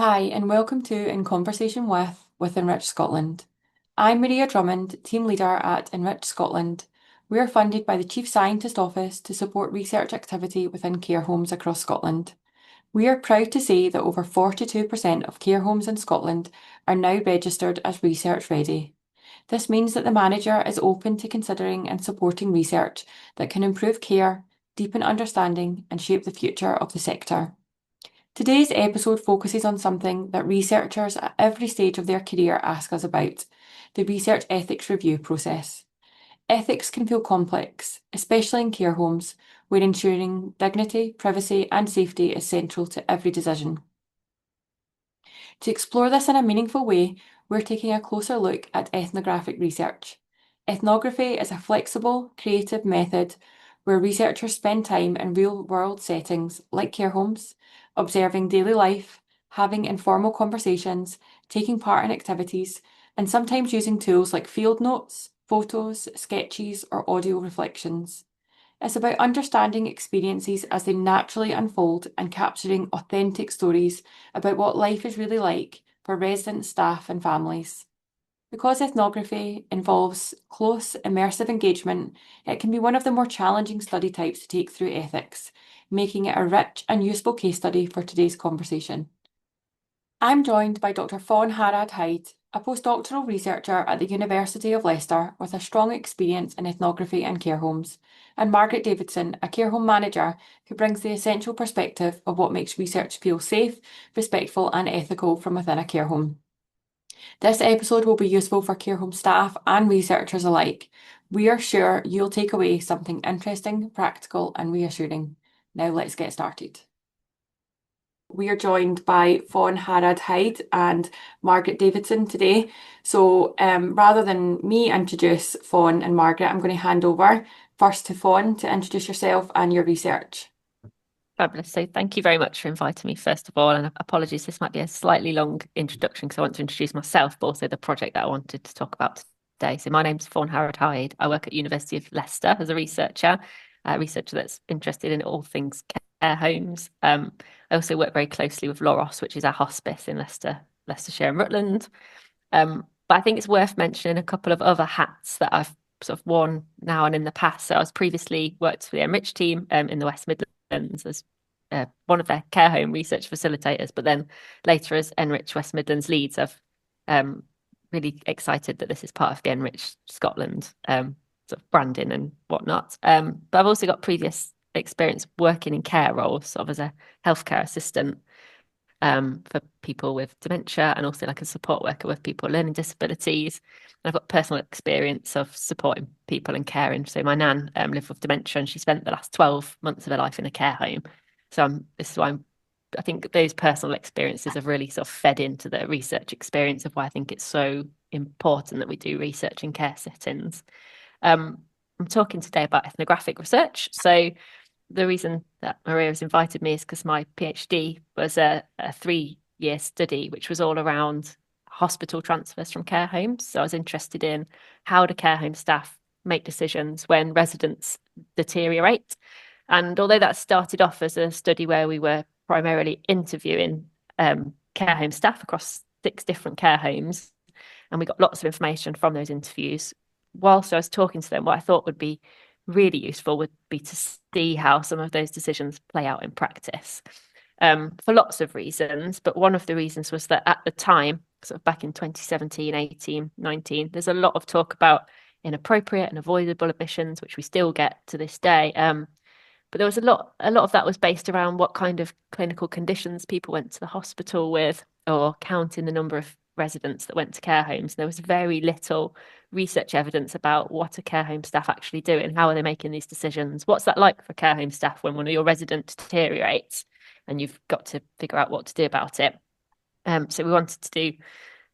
Hi, and welcome to In Conversation with Enrich Scotland. I'm Maria Drummond, team leader at Enrich Scotland. We are funded by the Chief Scientist Office to support research activity within care homes across Scotland. We are proud to say that over 42% of care homes in Scotland are now registered as research ready. This means that the manager is open to considering and supporting research that can improve care, deepen understanding, and shape the future of the sector. Today's episode focuses on something that researchers at every stage of their career ask us about: the research ethics review process. Ethics can feel complex, especially in care homes, where ensuring dignity, privacy, and safety is central to every decision. To explore this in a meaningful way, we're taking a closer look at ethnographic research. Ethnography is a flexible, creative method where researchers spend time in real-world settings like care homes, observing daily life, having informal conversations, taking part in activities, and sometimes using tools like field notes, photos, sketches, or audio reflections. It's about understanding experiences as they naturally unfold and capturing authentic stories about what life is really like for residents, staff, and families. Because ethnography involves close, immersive engagement, it can be one of the more challenging study types to take through ethics, making it a rich and useful case study for today's conversation. I'm joined by Dr Fawn Harrad Hyde, a postdoctoral researcher at the University of Leicester with a strong experience in ethnography and care homes, and Margaret Davidson, a care home manager who brings the essential perspective of what makes research feel safe, respectful, and ethical from within a care home. This episode will be useful for care home staff and researchers alike. We are sure you'll take away something interesting, practical, and reassuring. Now let's get started. We are joined by Fawn Harrad Hyde and Margaret Davidson today. So rather than me introduce Fawn and Margaret, I'm going to hand over first to Fawn to introduce yourself and your research. Fabulous. So thank you very much for inviting me, first of all, and apologies, this might be a slightly long introduction because I want to introduce myself, but also the project that I wanted to talk about today. So my name's Fawn Harrad Hyde. I work at University of Leicester as a researcher that's interested in all things care homes. I also work very closely with Loros, which is our hospice in Leicestershire and Rutland. But I think it's worth mentioning a couple of other hats that I've sort of worn now and in the past. So I was previously worked for the Enrich team in the West Midlands as one of their care home research facilitators, but then later as Enrich West Midlands Leads, I've really excited that this is part of the Enrich Scotland sort of branding and whatnot. But I've also got previous experience working in care roles, sort of as a healthcare assistant for people with dementia and also like a support worker with people with learning disabilities. And I've got personal experience of supporting people and caring. So my nan lived with dementia and she spent the last 12 months of her life in a care home. So this is why I think those personal experiences have really sort of fed into the research experience of why I think it's so important that we do research in care settings. I'm talking today about ethnographic research. So the reason that Maria has invited me is because my PhD was a 3-year study, which was all around hospital transfers from care homes. So I was interested in how do care home staff make decisions when residents deteriorate. And although that started off as a study where we were primarily interviewing care home staff across 6 different care homes, and we got lots of information from those interviews, whilst I was talking to them, what I thought would be really useful would be to see how some of those decisions play out in practice for lots of reasons. But one of the reasons was that at the time, sort of back in 2017, 18, 19, there's a lot of talk about inappropriate and avoidable admissions, which we still get to this day. But there was a lot of that was based around what kind of clinical conditions people went to the hospital with, or counting the number of residents that went to care homes. There was very little research evidence about what are care home staff actually doing, how are they making these decisions, what's that like for care home staff when one of your residents deteriorates and you've got to figure out what to do about it. So we wanted to do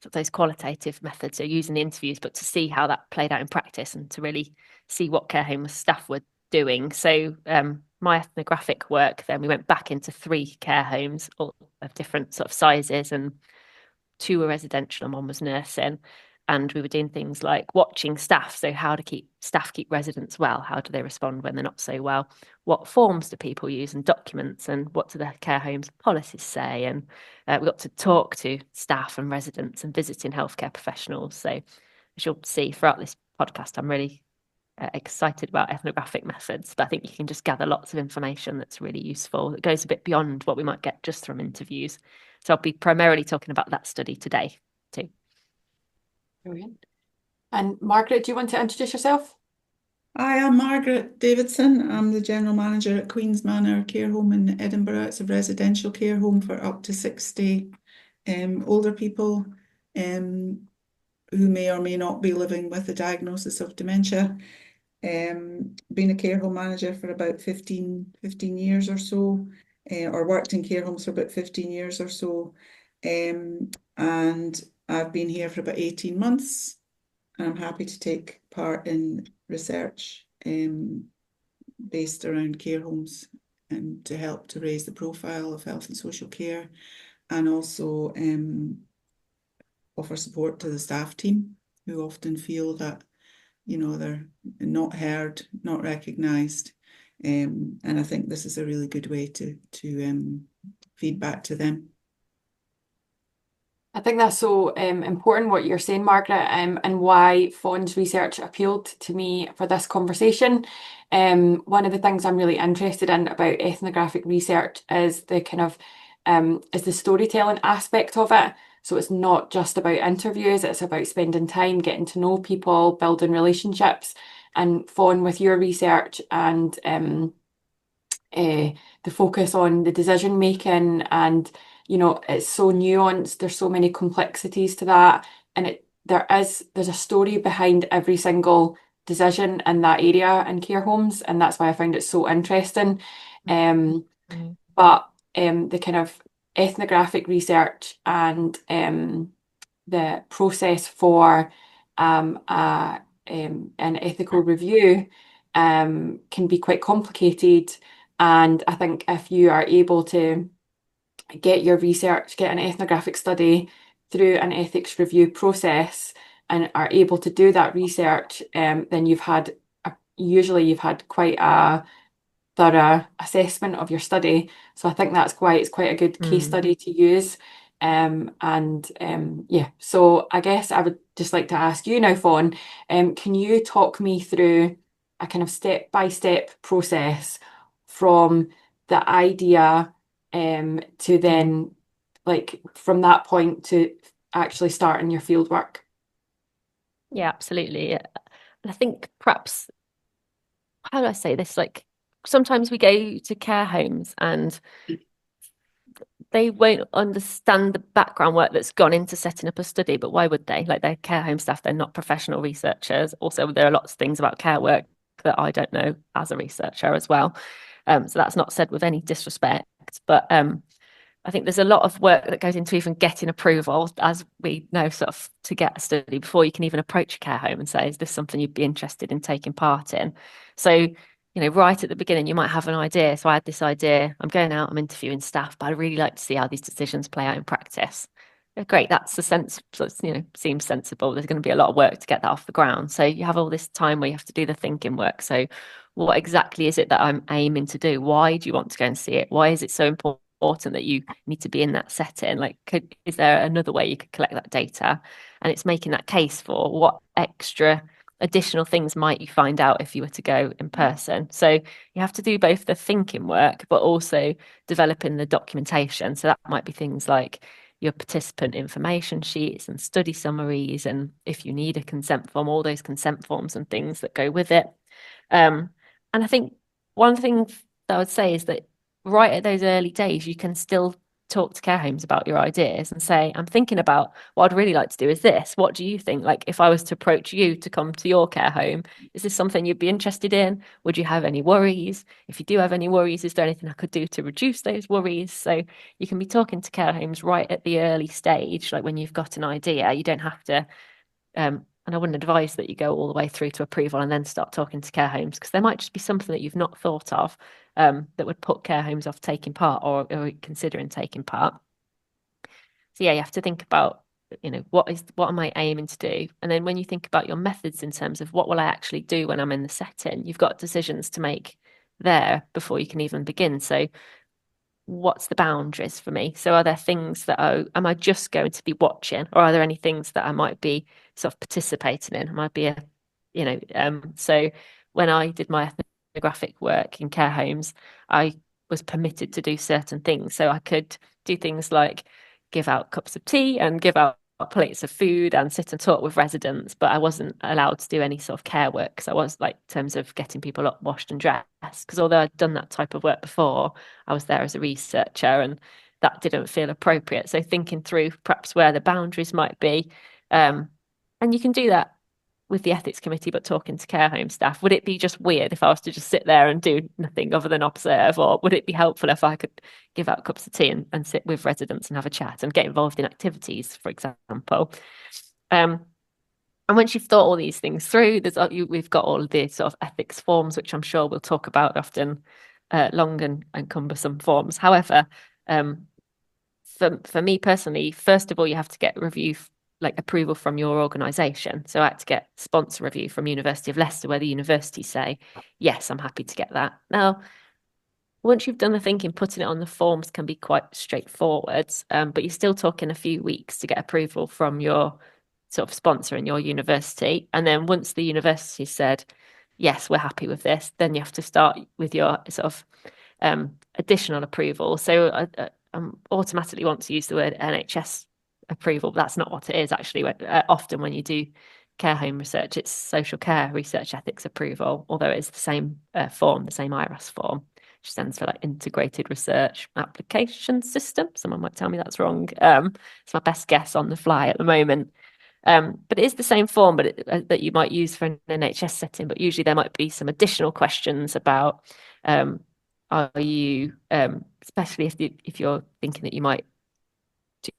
sort of those qualitative methods, so using the interviews, but to see how that played out in practice and to really see what care home staff were doing. So my ethnographic work, then we went back into 3 care homes, all of different sort of sizes, and 2 were residential and 1 was nursing. And we were doing things like watching staff. So how to keep staff keep residents well? How do they respond when they're not so well? What forms do people use and documents? And what do the care homes policies say? And we got to talk to staff and residents and visiting healthcare professionals. So as you'll see throughout this podcast, I'm really excited about ethnographic methods, but I think you can just gather lots of information that's really useful. It goes a bit beyond what we might get just from interviews. So I'll be primarily talking about that study today too. Brilliant. And Margaret, do you want to introduce yourself? Hi, I'm Margaret Davidson. I'm the General Manager at Queen's Manor Care Home in Edinburgh. It's a residential care home for up to 60 older people who may or may not be living with a diagnosis of dementia. Been a care home manager for about 15 years or so, or worked in care homes for about 15 years or so. And I've been here for about 18 months. And I'm happy to take part in research based around care homes and to help to raise the profile of health and social care, and also offer support to the staff team who often feel that, you know, they're not heard, not recognised. And I think this is a really good way to feed back to them. I think that's so important what you're saying, Margaret, and why Fawn's research appealed to me for this conversation. One of the things I'm really interested in about ethnographic research is the kind of is the storytelling aspect of it. So it's not just about interviews, it's about spending time getting to know people, building relationships. And Fawn, with your research and the focus on the decision making, and you know, it's so nuanced, there's so many complexities to that, and there's a story behind every single decision in that area in care homes, and that's why I found it so interesting. But the kind of ethnographic research and the process for an ethical review can be quite complicated. And I think if you are able to get your research, get an ethnographic study through an ethics review process and are able to do that research, then usually you've had quite a thorough assessment of your study. So I think it's quite a good case study to use. Yeah, so I guess I would just like to ask you now, Fawn, can you talk me through a kind of step-by-step process from the idea to then, like, from that point to actually starting your field work? Yeah, absolutely. And I think perhaps, how do I say this? Like, sometimes we go to care homes and they won't understand the background work that's gone into setting up a study, but why would they? Like, they're care home staff, they're not professional researchers. Also, there are lots of things about care work that I don't know as a researcher as well. So that's not said with any disrespect, but I think there's a lot of work that goes into even getting approval, as we know, sort of to get a study before you can even approach a care home and say, is this something you'd be interested in taking part in? So, you know, right at the beginning, you might have an idea. So I had this idea, I'm going out, I'm interviewing staff, but I'd really like to see how these decisions play out in practice. Great, that's the sense, you know, seems sensible. There's going to be a lot of work to get that off the ground. So you have all this time where you have to do the thinking work. So what exactly is it that I'm aiming to do? Why do you want to go and see it? Why is it so important that you need to be in that setting? Like, is there another way you could collect that data? And it's making that case for what extra additional things might you find out if you were to go in person. So you have to do both the thinking work, but also developing the documentation. So that might be things like your participant information sheets and study summaries, and if you need a consent form, all those consent forms and things that go with it. And I think one thing that I would say is that right at those early days, you can still talk to care homes about your ideas and say, I'm thinking about what I'd really like to do is this. What do you think? Like, if I was to approach you to come to your care home, is this something you'd be interested in? Would you have any worries? If you do have any worries, is there anything I could do to reduce those worries? So you can be talking to care homes right at the early stage, like when you've got an idea. You don't have to and I wouldn't advise that you go all the way through to approval and then start talking to care homes, because there might just be something that you've not thought of that would put care homes off taking part or considering taking part. So yeah, you have to think about what am I aiming to do? And then when you think about your methods in terms of what will I actually do when I'm in the setting, you've got decisions to make there before you can even begin. So what's the boundaries for me? So are there things that am I just going to be watching, or are there any things that I might be sort of participating in? I might be so when I did my ethnographic work in care homes, I was permitted to do certain things. So I could do things like give out cups of tea and give out plates of food and sit and talk with residents, but I wasn't allowed to do any sort of care work. So I was like, in terms of getting people up, washed and dressed, because although I'd done that type of work before, I was there as a researcher and that didn't feel appropriate. So thinking through perhaps where the boundaries might be. And you can do that with the ethics committee, but talking to care home staff, would it be just weird if I was to just sit there and do nothing other than observe, or would it be helpful if I could give out cups of tea and sit with residents and have a chat and get involved in activities, for example? And once you've thought all these things through, we've got all of the sort of ethics forms, which I'm sure we'll talk about, often long and cumbersome forms. However, for me personally, first of all, you have to get approval from your organisation. So I had to get sponsor review from University of Leicester, where the university say, yes, I'm happy to get that. Now, once you've done the thinking, putting it on the forms can be quite straightforward, but you're still talking a few weeks to get approval from your sort of sponsor in your university. And then once the university said, yes, we're happy with this, then you have to start with your sort of additional approval. So I automatically want to use the word NHS approval, but that's not what it is actually. Often when you do care home research, it's social care research ethics approval, although it's the same form, the same IRAS form, which stands for like Integrated Research Application System. Someone might tell me that's wrong. It's my best guess on the fly at the moment. But it is the same form, but that you might use for an NHS setting. But usually there might be some additional questions about are you, especially if you're thinking that you might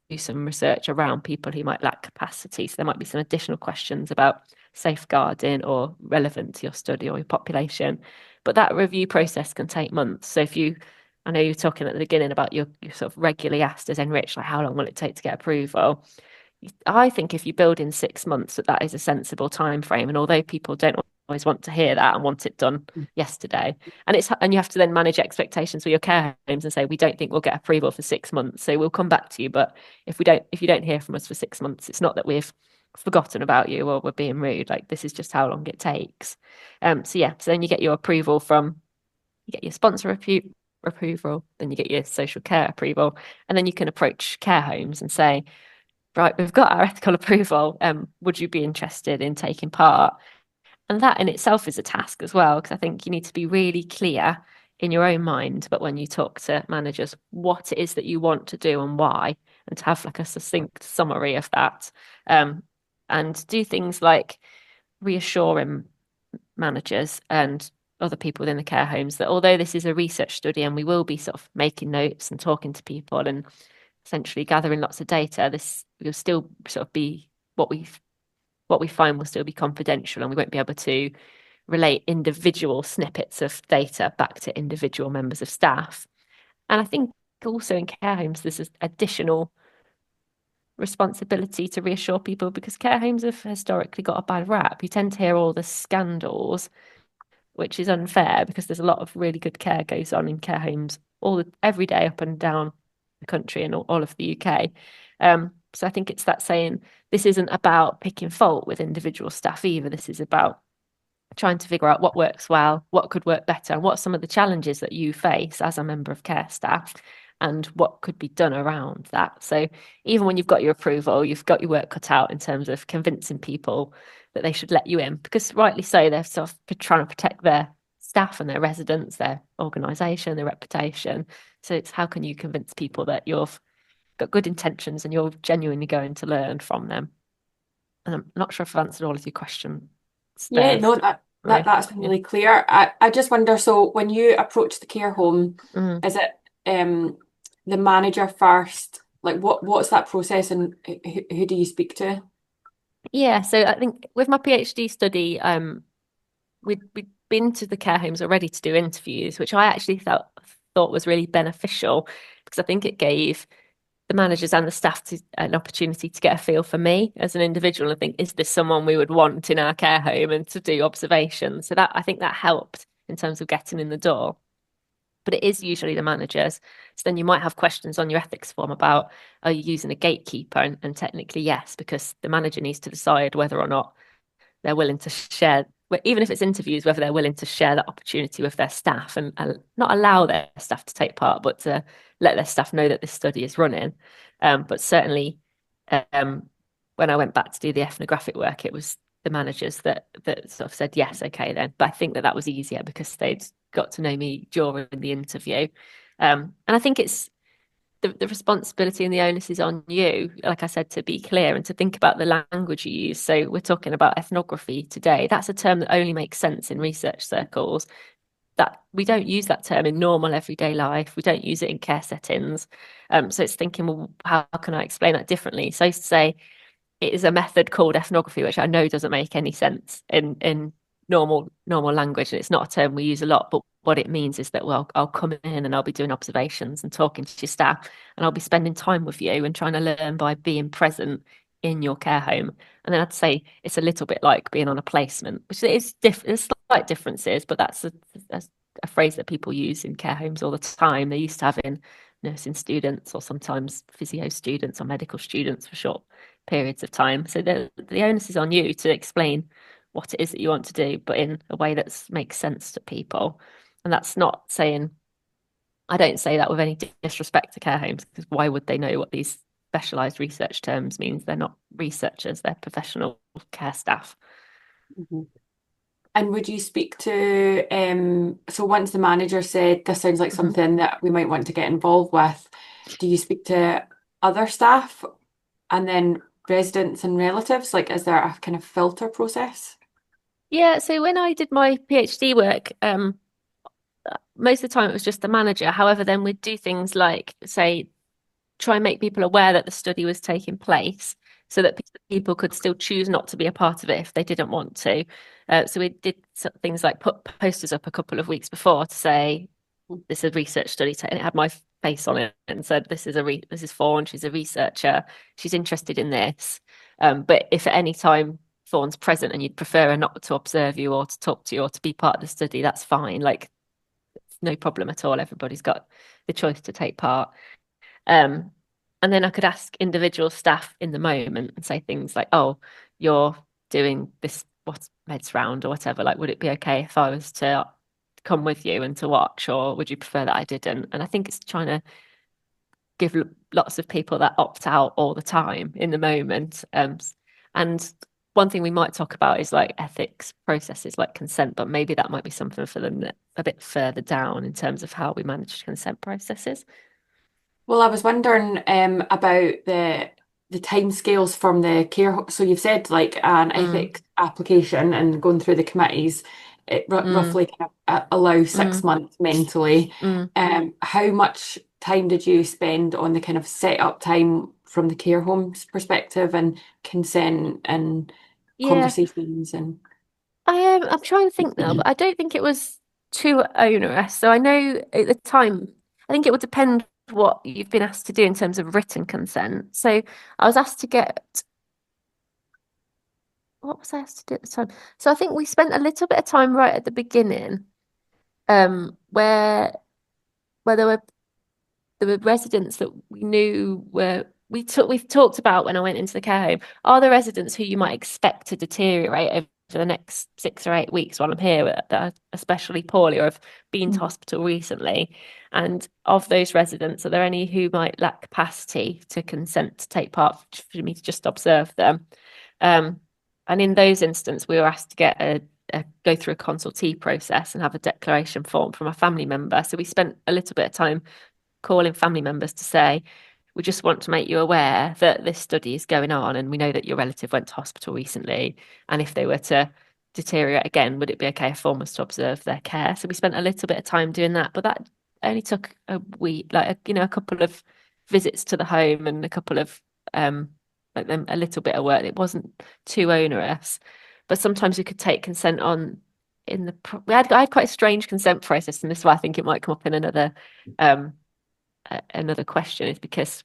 do some research around people who might lack capacity. So there might be some additional questions about safeguarding or relevant to your study or your population. But that review process can take months. So I know you're talking at the beginning about you're sort of regularly asked as Enrich, like how long will it take to get approval? I think if you build in 6 months, that is a sensible time frame. And although people don't always want to hear that and want it done yesterday, and you have to then manage expectations with your care homes and say, we don't think we'll get approval for 6 months, so we'll come back to you. But if you don't hear from us for 6 months, it's not that we've forgotten about you or we're being rude. Like, this is just how long it takes. So then you get your approval you get your sponsor approval, then you get your social care approval, and then you can approach care homes and say, right, we've got our ethical approval. Would you be interested in taking part? And that in itself is a task as well, because I think you need to be really clear in your own mind, but when you talk to managers, what it is that you want to do and why, and to have like a succinct summary of that. And do things like reassuring managers and other people within the care homes that although this is a research study and we will be sort of making notes and talking to people and essentially gathering lots of data, this will still sort of be what we find will still be confidential, and we won't be able to relate individual snippets of data back to individual members of staff. And I think also in care homes, there's this additional responsibility to reassure people, because care homes have historically got a bad rap. You tend to hear all the scandals, which is unfair because there's a lot of really good care goes on in care homes every day up and down the country and all of the UK. So I think it's that saying, this isn't about picking fault with individual staff either. This is about trying to figure out what works well, what could work better, and what some of the challenges that you face as a member of care staff and what could be done around that. So even when you've got your approval, you've got your work cut out in terms of convincing people that they should let you in, because rightly so, they're sort of trying to protect their staff and their residents, their organisation, their reputation. So it's how can you convince people that you've got good intentions and you're genuinely going to learn from them. And I'm not sure if I've answered all of your questions. Yeah, no, that's been really clear. I just wonder, so when you approach the care home, is it the manager first? Like what's that process, and who do you speak to? Yeah, so I think with my PhD study, we'd been to the care homes already to do interviews, which I actually thought was really beneficial, because I think it gave the managers and the staff an opportunity to get a feel for me as an individual and think, is this someone we would want in our care home, and to do observations. So that, I think that helped in terms of getting in the door. But it is usually the managers. So then you might have questions on your ethics form about, are you using a gatekeeper? And technically, yes, because the manager needs to decide whether or not they're willing to share, even if it's interviews, whether they're willing to share that opportunity with their staff and not allow their staff to take part, but to let their staff know that this study is running. But certainly, when I went back to do the ethnographic work, it was the managers that sort of said, yes, okay then. But I think that was easier because they'd got to know me during the interview. And I think it's the responsibility and the onus is on you, like I said, to be clear and to think about the language you use. So we're talking about ethnography today. That's a term that only makes sense in research circles. That we don't use that term in normal everyday life. We don't use it in care settings. So it's thinking, well, how can I explain that differently? So I used to say it is a method called ethnography, which I know doesn't make any sense in normal language, and it's not a term we use a lot, but what it means is that, well, I'll come in and I'll be doing observations and talking to your staff, and I'll be spending time with you and trying to learn by being present in your care home. And then I'd say it's a little bit like being on a placement, which is different. There's slight differences, but that's a phrase that people use in care homes all the time. They're used to having nursing students or sometimes physio students or medical students for short periods of time. So the onus is on you to explain what it is that you want to do, but in a way that makes sense to people. And that's not saying, I don't say that with any disrespect to care homes, because why would they know what these specialised research terms means? They're not researchers, they're professional care staff. Mm-hmm. And would you speak to, so once the manager said, this sounds like something that we might want to get involved with, do you speak to other staff and then residents and relatives? Like, is there a kind of filter process? Yeah, so when I did my PhD work, most of the time it was just the manager. However, then we'd do things like, say, try and make people aware that the study was taking place so that people could still choose not to be a part of it if they didn't want to. So we did things like put posters up a couple of weeks before to say, this is a research study, and it had my face on it and said, this is Fawn, she's a researcher, she's interested in this. But if at any time Fawn's present and you'd prefer her not to observe you or to talk to you or to be part of the study, that's fine. Like, it's no problem at all. Everybody's got the choice to take part. And then I could ask individual staff in the moment and say things like, oh, you're doing this meds round or whatever, like, would it be okay if I was to come with you and to watch, or would you prefer that I didn't? And I think it's trying to give lots of people that opt out all the time in the moment. And one thing we might talk about is like ethics processes like consent, but maybe that might be something for them a bit further down in terms of how we manage consent processes. Well, I was wondering about the timescales from the care. So you've said like an ethics application and going through the committees, it roughly kind of allows 6 months mentally. How much time did you spend on the kind of set up time from the care home's perspective and consent and conversations? And I'm trying to think now, but I don't think it was too onerous. So I know at the time, I think it would depend what you've been asked to do in terms of written consent. So I was asked to get, what was I asked to do at the time? So I think we spent a little bit of time right at the beginning, where there were residents that we knew we've talked about when I went into the care home. Are the residents who you might expect to deteriorate over the next 6 or 8 weeks while I'm here that are especially poorly or have been to hospital recently? And of those residents, are there any who might lack capacity to consent to take part, for me to just observe them? And in those instances, we were asked to get go through a consultee process and have a declaration form from a family member. So we spent a little bit of time calling family members to say, we just want to make you aware that this study is going on and we know that your relative went to hospital recently, and if they were to deteriorate again, would it be okay if Fawn was to observe their care? So we spent a little bit of time doing that, but that only took a week, like a couple of visits to the home and a couple of like a little bit of work. It wasn't too onerous, but sometimes we could take consent on I had quite a strange consent process, and this is why I think it might come up in another question, is because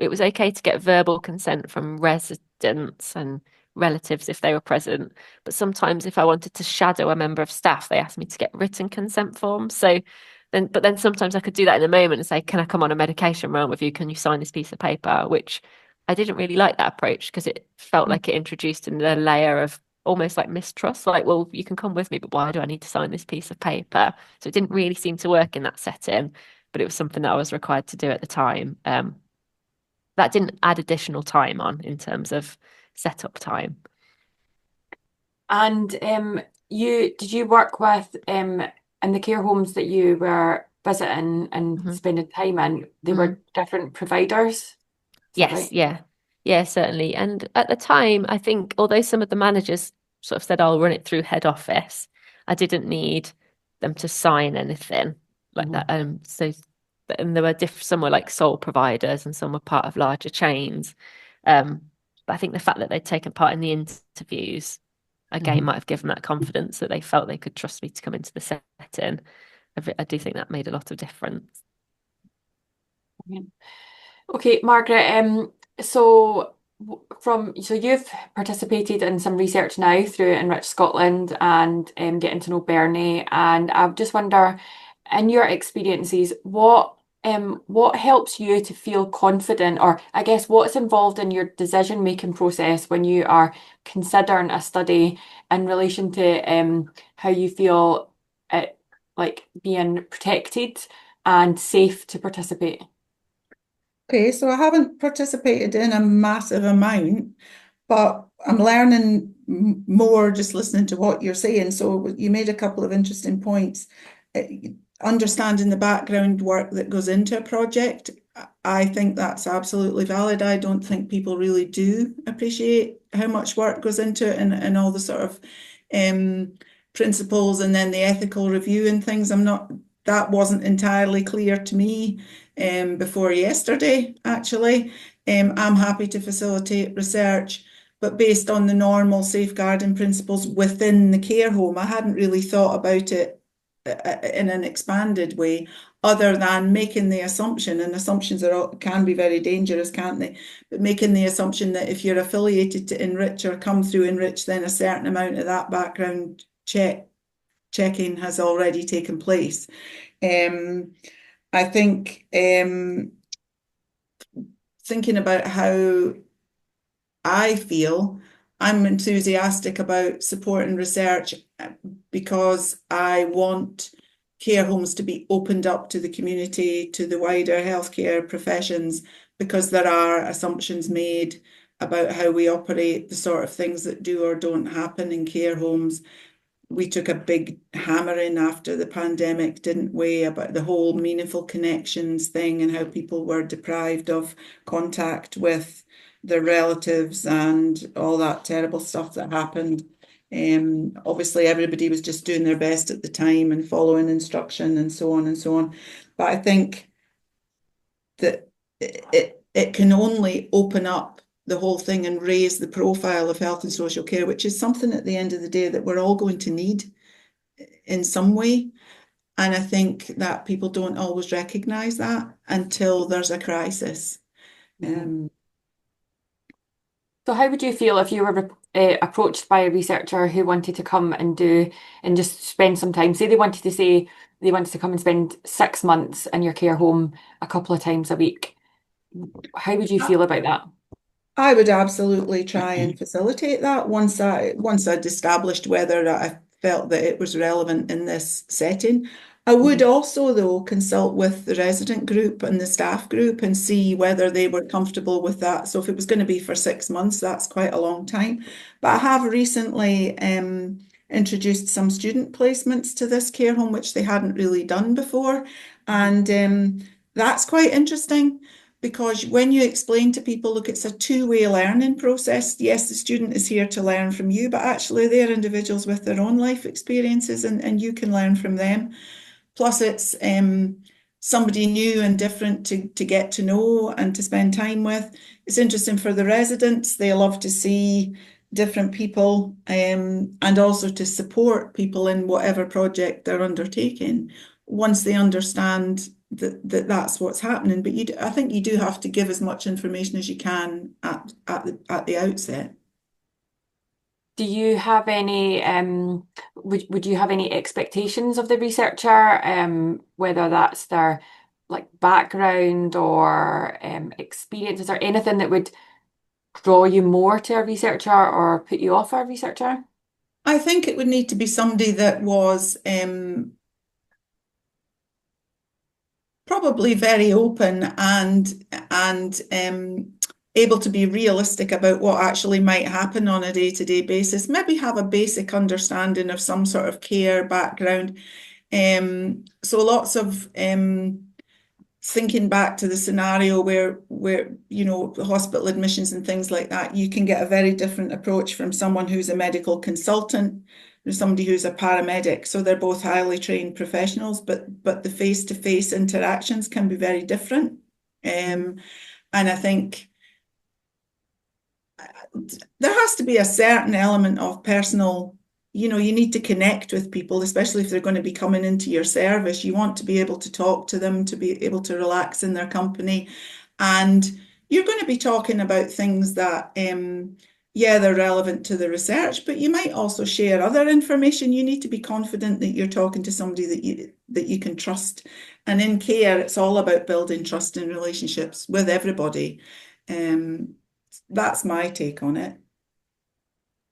it was okay to get verbal consent from residents and relatives if they were present. But sometimes if I wanted to shadow a member of staff, they asked me to get written consent forms. But then sometimes I could do that in a moment and say, can I come on a medication round with you? Can you sign this piece of paper? Which I didn't really like that approach because it felt like it introduced a layer of almost like mistrust, like, well, you can come with me, but why do I need to sign this piece of paper? So it didn't really seem to work in that setting, but it was something that I was required to do at the time. That didn't add additional time on in terms of setup time. And did you work with in the care homes that you were visiting and spending time in, they were different providers? Is that Yes, right? yeah, certainly. And at the time, I think although some of the managers sort of said, I'll run it through head office, I didn't need them to sign anything like that. And there were some were like sole providers and some were part of larger chains. But I think the fact that they'd taken part in the interviews again might have given that confidence that they felt they could trust me to come into the setting. I do think that made a lot of difference. Okay, Margaret, so you've participated in some research now through Enrich Scotland and getting to know Bernie, and I just wonder, in your experiences, what helps you to feel confident, or I guess what's involved in your decision-making process when you are considering a study in relation to how you feel it like being protected and safe to participate? Okay, so I haven't participated in a massive amount, but I'm learning more just listening to what you're saying. So you made a couple of interesting points. Understanding the background work that goes into a project, I think that's absolutely valid. I don't think people really do appreciate how much work goes into it and all the sort of principles and then the ethical review and things. That wasn't entirely clear to me before yesterday, actually. I'm happy to facilitate research, but based on the normal safeguarding principles within the care home. I hadn't really thought about it in an expanded way, other than making the assumption, and assumptions can be very dangerous, can't they? But making the assumption that if you're affiliated to Enrich or come through Enrich, then a certain amount of that background checking has already taken place. I think thinking about how I feel, I'm enthusiastic about supporting research because I want care homes to be opened up to the community, to the wider healthcare professions, because there are assumptions made about how we operate, the sort of things that do or don't happen in care homes. We took a big hammering after the pandemic, didn't we, about the whole meaningful connections thing and how people were deprived of contact with their relatives and all that terrible stuff that happened. Obviously, everybody was just doing their best at the time and following instruction and so on and so on. But I think that it can only open up the whole thing and raise the profile of health and social care, which is something at the end of the day that we're all going to need in some way. And I think that people don't always recognise that until there's a crisis. So how would you feel if you were approached by a researcher who wanted to come and just spend some time? Say they wanted to come and spend 6 months in your care home a couple of times a week. How would you feel about that? I would absolutely try and facilitate that once I'd established whether I felt that it was relevant in this setting. I would also, though, consult with the resident group and the staff group and see whether they were comfortable with that. So if it was going to be for 6 months, that's quite a long time. But I have recently introduced some student placements to this care home, which they hadn't really done before. And that's quite interesting. Because when you explain to people, look, it's a two-way learning process. Yes, the student is here to learn from you, but actually they're individuals with their own life experiences and you can learn from them. Plus it's somebody new and different to get to know and to spend time with. It's interesting for the residents. They love to see different people and also to support people in whatever project they're undertaking once they understand that's what's happening. But I think you do have to give as much information as you can at the outset. Do you have any would you have any expectations of the researcher, whether that's their like background or experiences or anything that would draw you more to a researcher or put you off a researcher? I think it would need to be somebody that was probably very open and able to be realistic about what actually might happen on a day-to-day basis. Maybe have a basic understanding of some sort of care background. So lots of thinking back to the scenario where hospital admissions and things like that, you can get a very different approach from someone who's a medical consultant or somebody who's a paramedic. So they're both highly trained professionals, but the face-to-face interactions can be very different. And I think there has to be a certain element of personal, you need to connect with people, especially if they're going to be coming into your service. You want to be able to talk to them, to be able to relax in their company. And you're going to be talking about things that, they're relevant to the research, but you might also share other information. You need to be confident that you're talking to somebody that you can trust. And in care, it's all about building trust in relationships with everybody. That's my take on it.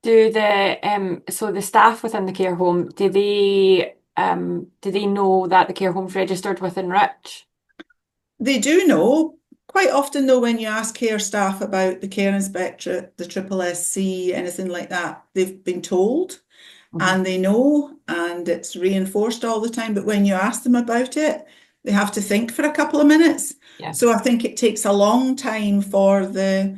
Do the staff within the care home, do they know that the care home's registered with Enrich? They do know. Quite often, though, when you ask care staff about the care inspectorate, the SSSC, anything like that, they've been told and they know, and it's reinforced all the time. But when you ask them about it, they have to think for a couple of minutes. Yeah. So I think it takes a long time for the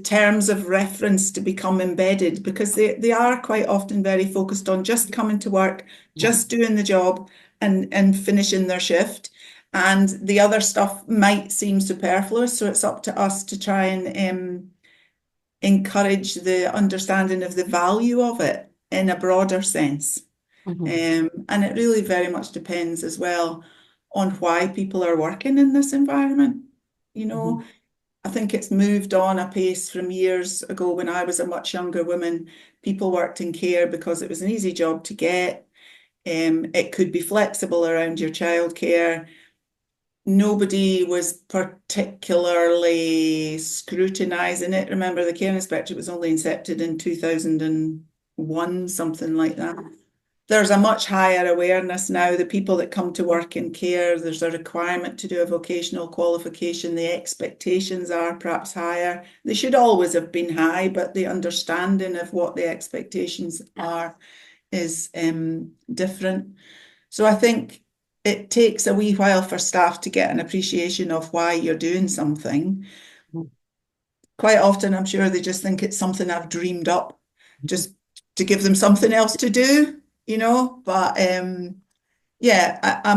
terms of reference to become embedded, because they are quite often very focused on just coming to work, just doing the job and finishing their shift. And the other stuff might seem superfluous. So it's up to us to try and encourage the understanding of the value of it in a broader sense. And it really very much depends as well on why people are working in this environment. I think it's moved on a pace from years ago when I was a much younger woman. People worked in care because it was an easy job to get. It could be flexible around your childcare. Nobody was particularly scrutinising it. Remember, the care inspectorate was only incepted in 2001, something like that. There's a much higher awareness now. The people that come to work in care, there's a requirement to do a vocational qualification. The expectations are perhaps higher. They should always have been high, but the understanding of what the expectations are is different. So I think it takes a wee while for staff to get an appreciation of why you're doing something. Quite often, I'm sure they just think it's something I've dreamed up just to give them something else to do. But I'm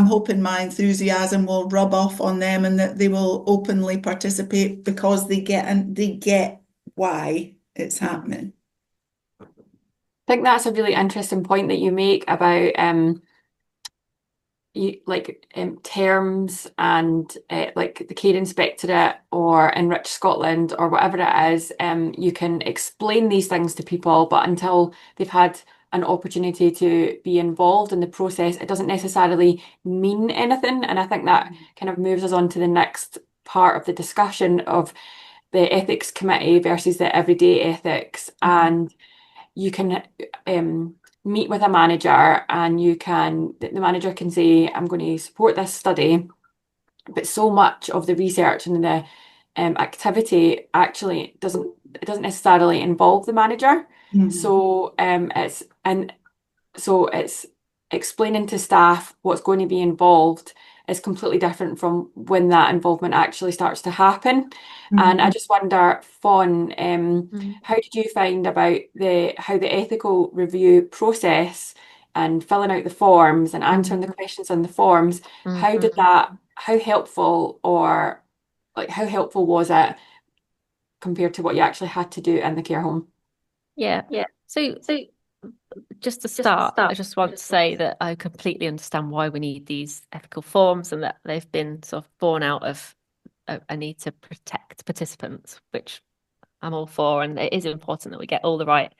hoping my enthusiasm will rub off on them and that they will openly participate because they get why it's happening. I think that's a really interesting point that you make about terms and like the Care Inspectorate or Enrich Scotland or whatever it is. You can explain these things to people, but until they've had an opportunity to be involved in the process, it doesn't necessarily mean anything. And I think that kind of moves us on to the next part of the discussion of the ethics committee versus the everyday ethics. And you can meet with a manager and the manager can say, I'm going to support this study, but so much of the research and the activity actually doesn't necessarily involve the manager. So it's explaining to staff what's going to be involved is completely different from when that involvement actually starts to happen. And I just wonder, Fawn, how did you find about how the ethical review process and filling out the forms and answering the questions on the forms, how helpful was it compared to what you actually had to do in the care home? Yeah. So just to start, I just want to say that I completely understand why we need these ethical forms and that they've been sort of born out of a need to protect participants, which I'm all for. And it is important that we get all the right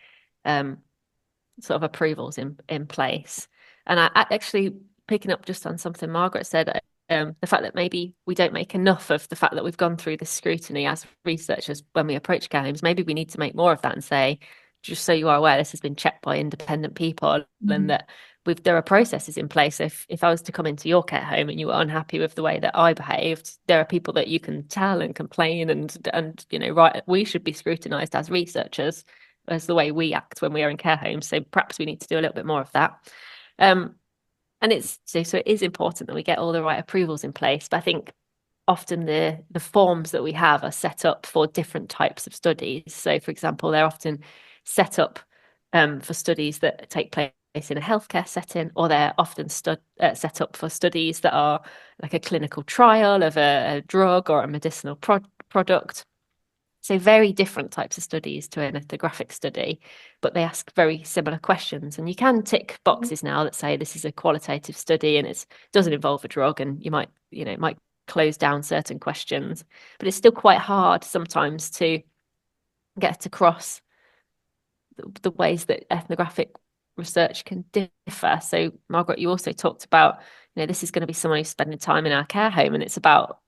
sort of approvals in place. And I actually, picking up just on something Margaret said, the fact that maybe we don't make enough of the fact that we've gone through this scrutiny as researchers when we approach games, maybe we need to make more of that and say, just so you are aware, this has been checked by independent people and that there are processes in place. If I was to come into your care home and you were unhappy with the way that I behaved, there are people that you can tell and complain and right, we should be scrutinized as researchers as the way we act when we are in care homes. So perhaps we need to do a little bit more of that. And so it is important that we get all the right approvals in place. But I think often the forms that we have are set up for different types of studies. So, for example, they're often set up for studies that take place in a healthcare setting, or they're often set up for studies that are like a clinical trial of a drug or a medicinal product. So very different types of studies to an ethnographic study, but they ask very similar questions. And you can tick boxes now that say this is a qualitative study and it doesn't involve a drug, and you might, it might close down certain questions, but it's still quite hard sometimes to get across the ways that ethnographic research can differ. So Margaret, you also talked about, this is going to be someone who's spending time in our care home, and it's about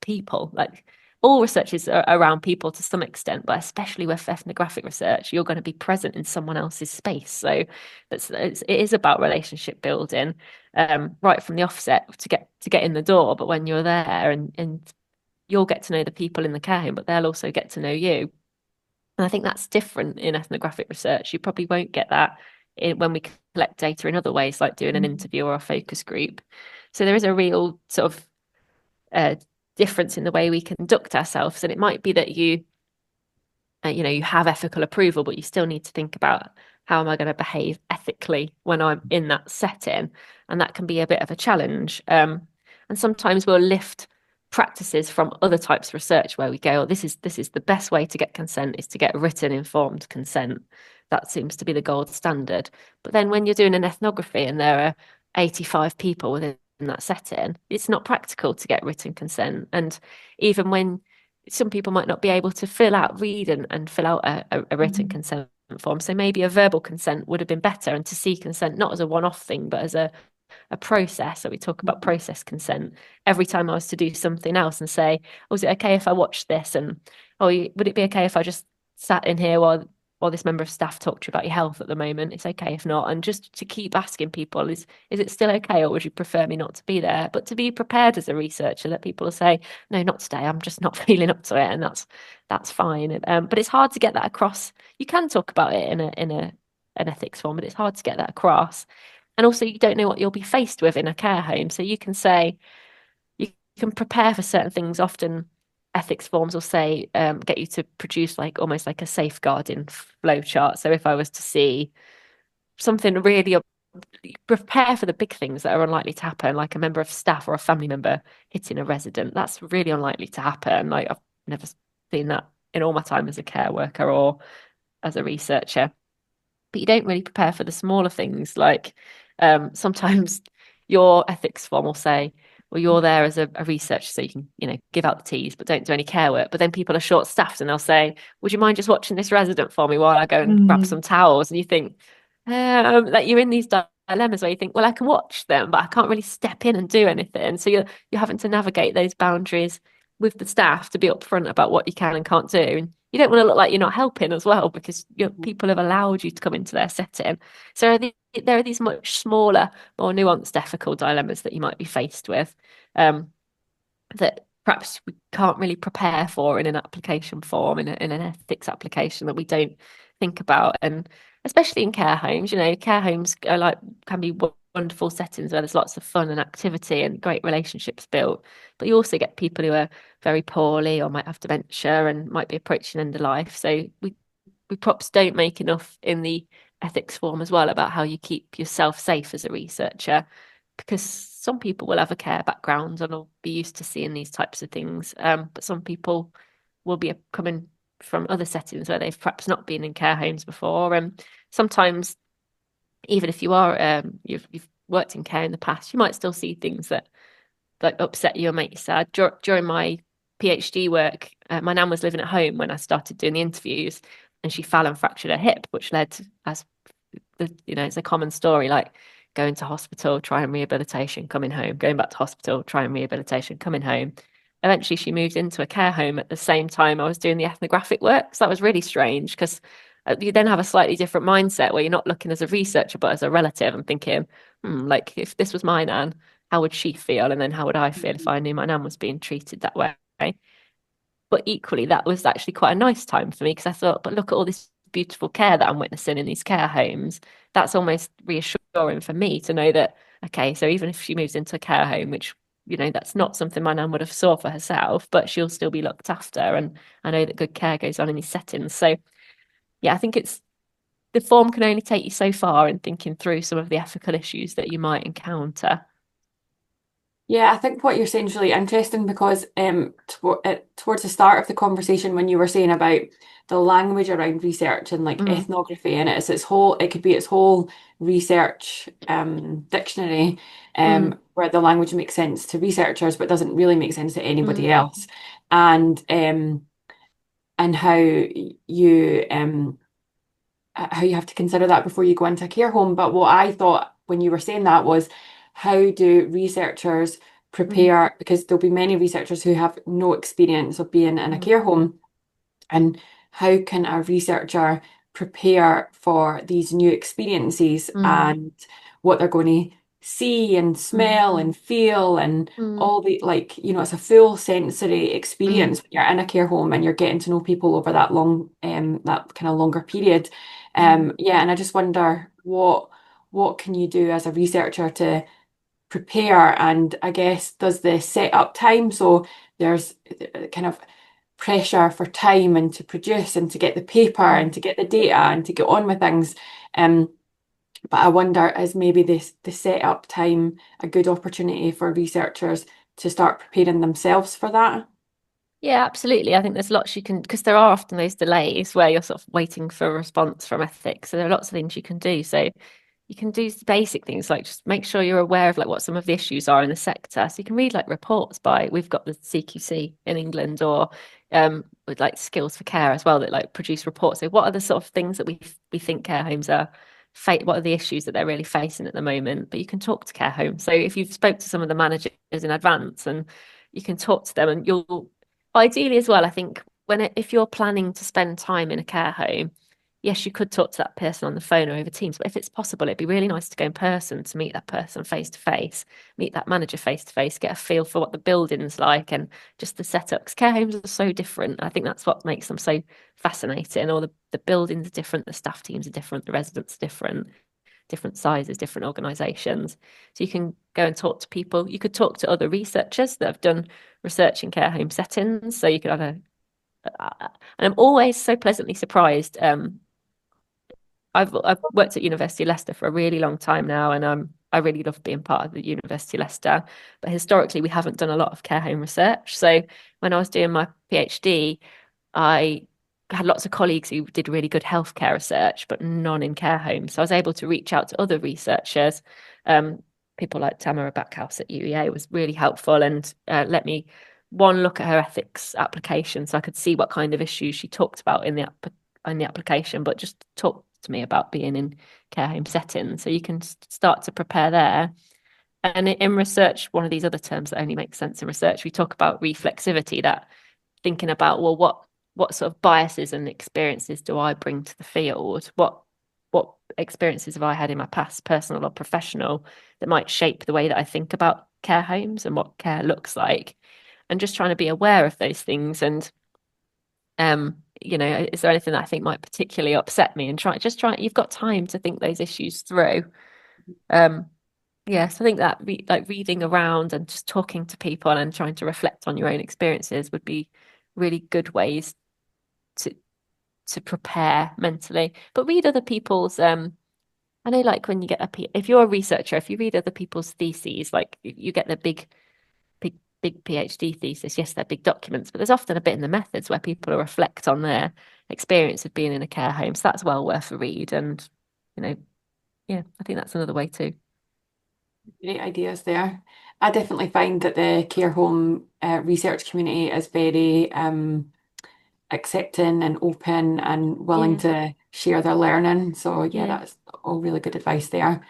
people. Like, all research is around people to some extent, but especially with ethnographic research, you're going to be present in someone else's space. So it is about relationship building right from the offset to get in the door. But when you're there and you'll get to know the people in the care home, but they'll also get to know you. And I think that's different in ethnographic research. You probably won't get that when we collect data in other ways, like doing an interview or a focus group. So there is a real sort of difference in the way we conduct ourselves. And it might be that you have ethical approval, but you still need to think about, how am I going to behave ethically when I'm in that setting? And that can be a bit of a challenge. And sometimes we'll lift practices from other types of research where we go, oh, this is the best way to get consent, is to get written informed consent. That seems to be the gold standard. But then when you're doing an ethnography and there are 85 people within that setting, it's not practical to get written consent. And even when some people might not be able to read and fill out a written consent form, so maybe a verbal consent would have been better, and to see consent not as a one-off thing but as a process. So we talk about process consent. Every time I was to do something else and say, oh, is it okay if I watch this? And would it be okay if I just sat in here while this member of staff talked to you about your health at the moment? It's okay if not. And just to keep asking people, is it still okay, or would you prefer me not to be there? But to be prepared as a researcher that people will say, no, not today, I'm just not feeling up to it, and that's fine. But it's hard to get that across. You can talk about it in an ethics form, but it's hard to get that across. And also, you don't know what you'll be faced with in a care home. So you can say, you can prepare for certain things. Often ethics forms will say, get you to produce almost like a safeguarding flow chart. So if I was to see something really, prepare for the big things that are unlikely to happen, like a member of staff or a family member hitting a resident. That's really unlikely to happen. Like, I've never seen that in all my time as a care worker or as a researcher. But you don't really prepare for the smaller things. Like, sometimes your ethics form will say, well, you're there as a researcher, so you can, give out the teas, but don't do any care work. But then people are short-staffed, and they'll say, would you mind just watching this resident for me while I go and grab some towels? And you think, like, you're in these dilemmas where you think, well, I can watch them, but I can't really step in and do anything. So you're having to navigate those boundaries with the staff to be upfront about what you can and can't do. And you don't want to look like you're not helping as well, because people have allowed you to come into their setting. So there are these much smaller, more nuanced ethical dilemmas that you might be faced with, that perhaps we can't really prepare for in an application form, in an ethics application, that we don't think about. And especially in care homes, care homes can be wonderful settings where there's lots of fun and activity and great relationships built. But you also get people who are very poorly or might have dementia and might be approaching end of life. So we perhaps don't make enough in the ethics form as well about how you keep yourself safe as a researcher, because some people will have a care background and will be used to seeing these types of things, but some people will be coming from other settings where they've perhaps not been in care homes before. And sometimes, even if you are you've worked in care in the past, you might still see things that like upset you or make you sad. During my PhD work, my nan was living at home when I started doing the interviews, and she fell and fractured her hip, which led to, as it's a common story, like going to hospital, trying rehabilitation, coming home, going back to hospital, trying rehabilitation, coming home. Eventually, she moved into a care home at the same time I was doing the ethnographic work. So that was really strange because you then have a slightly different mindset where you're not looking as a researcher, but as a relative and thinking, like if this was my nan, how would she feel? And then how would I feel if I knew my nan was being treated that way? But equally, that was actually quite a nice time for me because I thought, but look at all this beautiful care that I'm witnessing in these care homes. That's almost reassuring for me to know that, okay, so even if she moves into a care home, which, that's not something my nan would have saw for herself, but she'll still be looked after. And I know that good care goes on in these settings. So yeah, I think the form can only take you so far in thinking through some of the ethical issues that you might encounter. Yeah, I think what you're saying is really interesting because towards the start of the conversation when you were saying about the language around research and like ethnography, and it could be its whole research dictionary where the language makes sense to researchers but doesn't really make sense to anybody else, and how you have to consider that before you go into a care home. But what I thought when you were saying that was, how do researchers prepare? Because there'll be many researchers who have no experience of being in a care home. And how can a researcher prepare for these new experiences and what they're going to see and smell and feel and all the, like, it's a full sensory experience when you're in a care home and you're getting to know people over that long, that kind of longer period. Yeah, and I just wonder what can you do as a researcher to prepare? And I guess does the setup time, so there's kind of pressure for time and to produce and to get the paper and to get the data and to get on with things. But I wonder, is maybe the setup time a good opportunity for researchers to start preparing themselves for that? Yeah, absolutely. I think there's lots you can, because there are often those delays where you're sort of waiting for a response from ethics. So there are lots of things you can do. So you can do basic things like just make sure you're aware of like what some of the issues are in the sector. So you can read like reports we've got the CQC in England, or with like Skills for Care as well, that like produce reports. So what are the sort of things that we think care homes are what are the issues that they're really facing at the moment? But you can talk to care homes. So if you've spoke to some of the managers in advance, and you can talk to them, and you'll ideally as well, I think if you're planning to spend time in a care home, yes, you could talk to that person on the phone or over Teams, but if it's possible, it'd be really nice to go in person, to meet that person face to face, meet that manager face to face, get a feel for what the building's like and just the setup. Because care homes are so different. I think that's what makes them so fascinating. All the buildings are different, the staff teams are different, the residents are different sizes, different organisations. So you can go and talk to people. You could talk to other researchers that have done research in care home settings. So you could have and I'm always so pleasantly surprised. I've worked at University of Leicester for a really long time now, and I really love being part of the University of Leicester. But historically, we haven't done a lot of care home research. So when I was doing my PhD, I had lots of colleagues who did really good healthcare research, but none in care homes. So I was able to reach out to other researchers. People like Tamara Backhouse at UEA was really helpful and let me look at her ethics application, so I could see what kind of issues she talked about in the application, but just talk to me about being in care home settings. So you can start to prepare there. And in research, one of these other terms that only makes sense in research, we talk about reflexivity, that thinking about, well, what sort of biases and experiences do I bring to the field? What experiences have I had in my past, personal or professional, that might shape the way that I think about care homes and what care looks like? And just trying to be aware of those things. And is there anything that I think might particularly upset me? And you've got time to think those issues through. Yes, I think that like reading around and just talking to people and trying to reflect on your own experiences would be really good ways to prepare mentally. But read other people's I know, like when you get if you're a researcher, if you read other people's theses, like you get the big big PhD thesis, yes, they're big documents, but there's often a bit in the methods where people reflect on their experience of being in a care home. So that's well worth a read. And, yeah, I think that's another way too. Great ideas there. I definitely find that the care home research community is very accepting and open and willing Yeah. to share their learning. So yeah, Yeah. that's all really good advice there.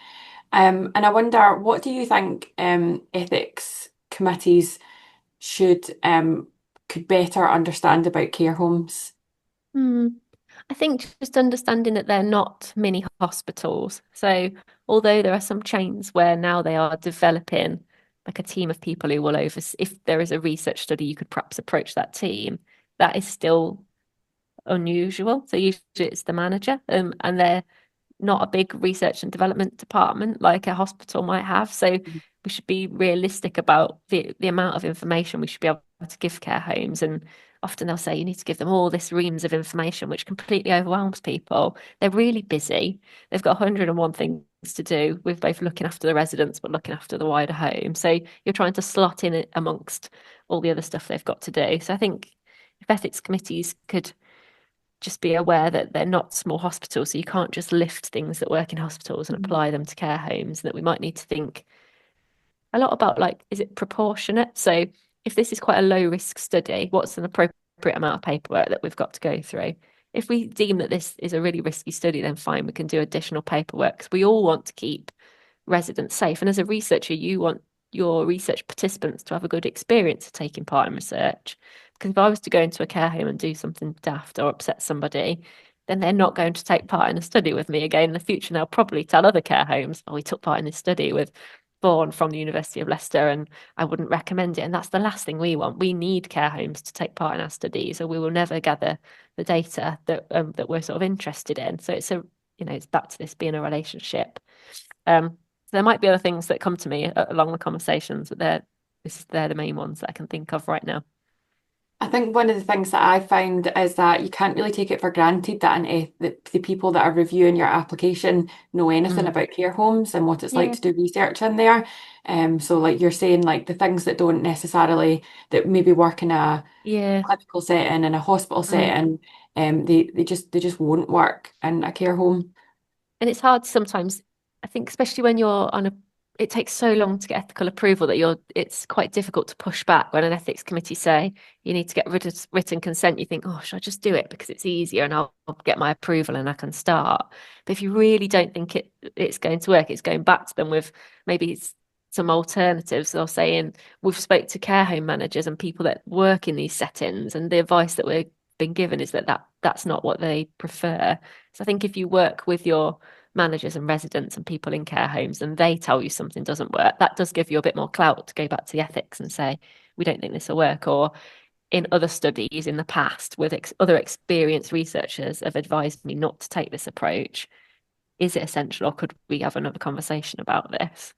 And I wonder, what do you think ethics committees could better understand about care homes? I think just understanding that they're not mini hospitals. So although there are some chains where now they are developing like a team of people who will if there is a research study, you could perhaps approach that team. That is still unusual. So usually it's the manager, and they're not a big research and development department like a hospital might have. So we should be realistic about the amount of information we should be able to give care homes. And often they'll say you need to give them all this reams of information, which completely overwhelms people. They're really busy. They've got 101 things to do with both looking after the residents but looking after the wider home. So you're trying to slot in it amongst all the other stuff they've got to do. So I think if ethics committees could just be aware that they're not small hospitals, so you can't just lift things that work in hospitals and apply them to care homes, and that we might need to think a lot about, like, is it proportionate? So if this is quite a low risk study, what's an appropriate amount of paperwork that we've got to go through? If we deem that this is a really risky study, then fine, we can do additional paperwork, because we all want to keep residents safe. And as a researcher, you want your research participants to have a good experience of taking part in research. Because if I was to go into a care home and do something daft or upset somebody, then they're not going to take part in a study with me again in the future. And they'll probably tell other care homes, oh, we took part in this study with Vaughan from the University of Leicester, and I wouldn't recommend it. And that's the last thing we want. We need care homes to take part in our studies, or we will never gather the data that we're sort of interested in. So it's back to this being a relationship. So there might be other things that come to me along the conversations, but they're the main ones that I can think of right now. I think one of the things that I found is that you can't really take it for granted that the people that are reviewing your application know anything about care homes and what it's like Yeah. to do research in there. So like you're saying, like the things that don't necessarily that maybe work in a Yeah. clinical setting in a hospital setting, they just won't work in a care home. And it's hard sometimes, I think, especially when you're it takes so long to get ethical approval that it's quite difficult to push back when an ethics committee say you need to get rid of written consent. You think, oh, should I just do it because it's easier and I'll get my approval and I can start. But if you really don't think it's going to work, it's going back to them with maybe some alternatives. They're saying we've spoke to care home managers and people that work in these settings, and the advice that we've been given is that's not what they prefer. So I think if you work with your managers and residents and people in care homes and they tell you something doesn't work, that does give you a bit more clout to go back to the ethics and say, we don't think this will work. Or in other studies in the past with other experienced researchers have advised me not to take this approach. Is it essential, or could we have another conversation about this?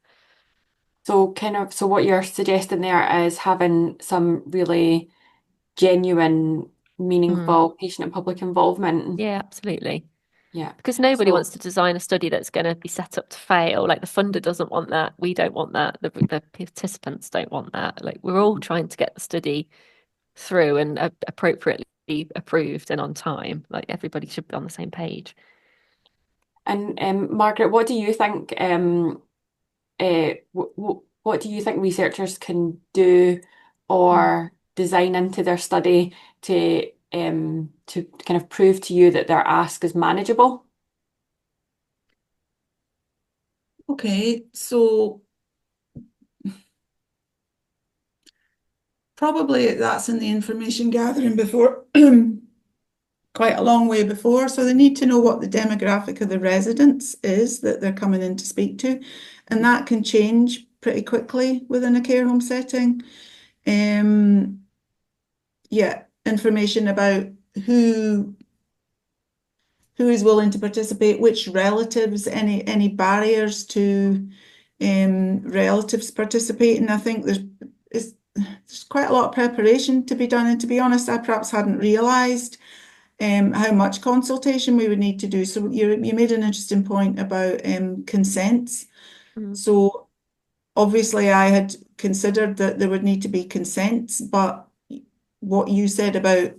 So what you're suggesting there is having some really genuine, meaningful patient and public involvement. Yeah, absolutely. Yeah. Because nobody So wants to design a study that's going to be set up to fail. Like the funder doesn't want that. We don't want that. The participants don't want that. Like we're all trying to get the study through and appropriately approved and on time. Like everybody should be on the same page. and Margaret, what do you think what do you think researchers can do or design into their study to kind of prove to you that their ask is manageable? Okay, so probably that's in the information gathering before, quite a long way before. So they need to know what the demographic of the residents is that they're coming in to speak to. And that can change pretty quickly within a care home setting. Yeah, information about who is willing to participate, which relatives, any barriers to relatives participating. I think there's quite a lot of preparation to be done. And to be honest, I perhaps hadn't realised how much consultation we would need to do. So you made an interesting point about consents. So obviously I had considered that there would need to be consents, but what you said about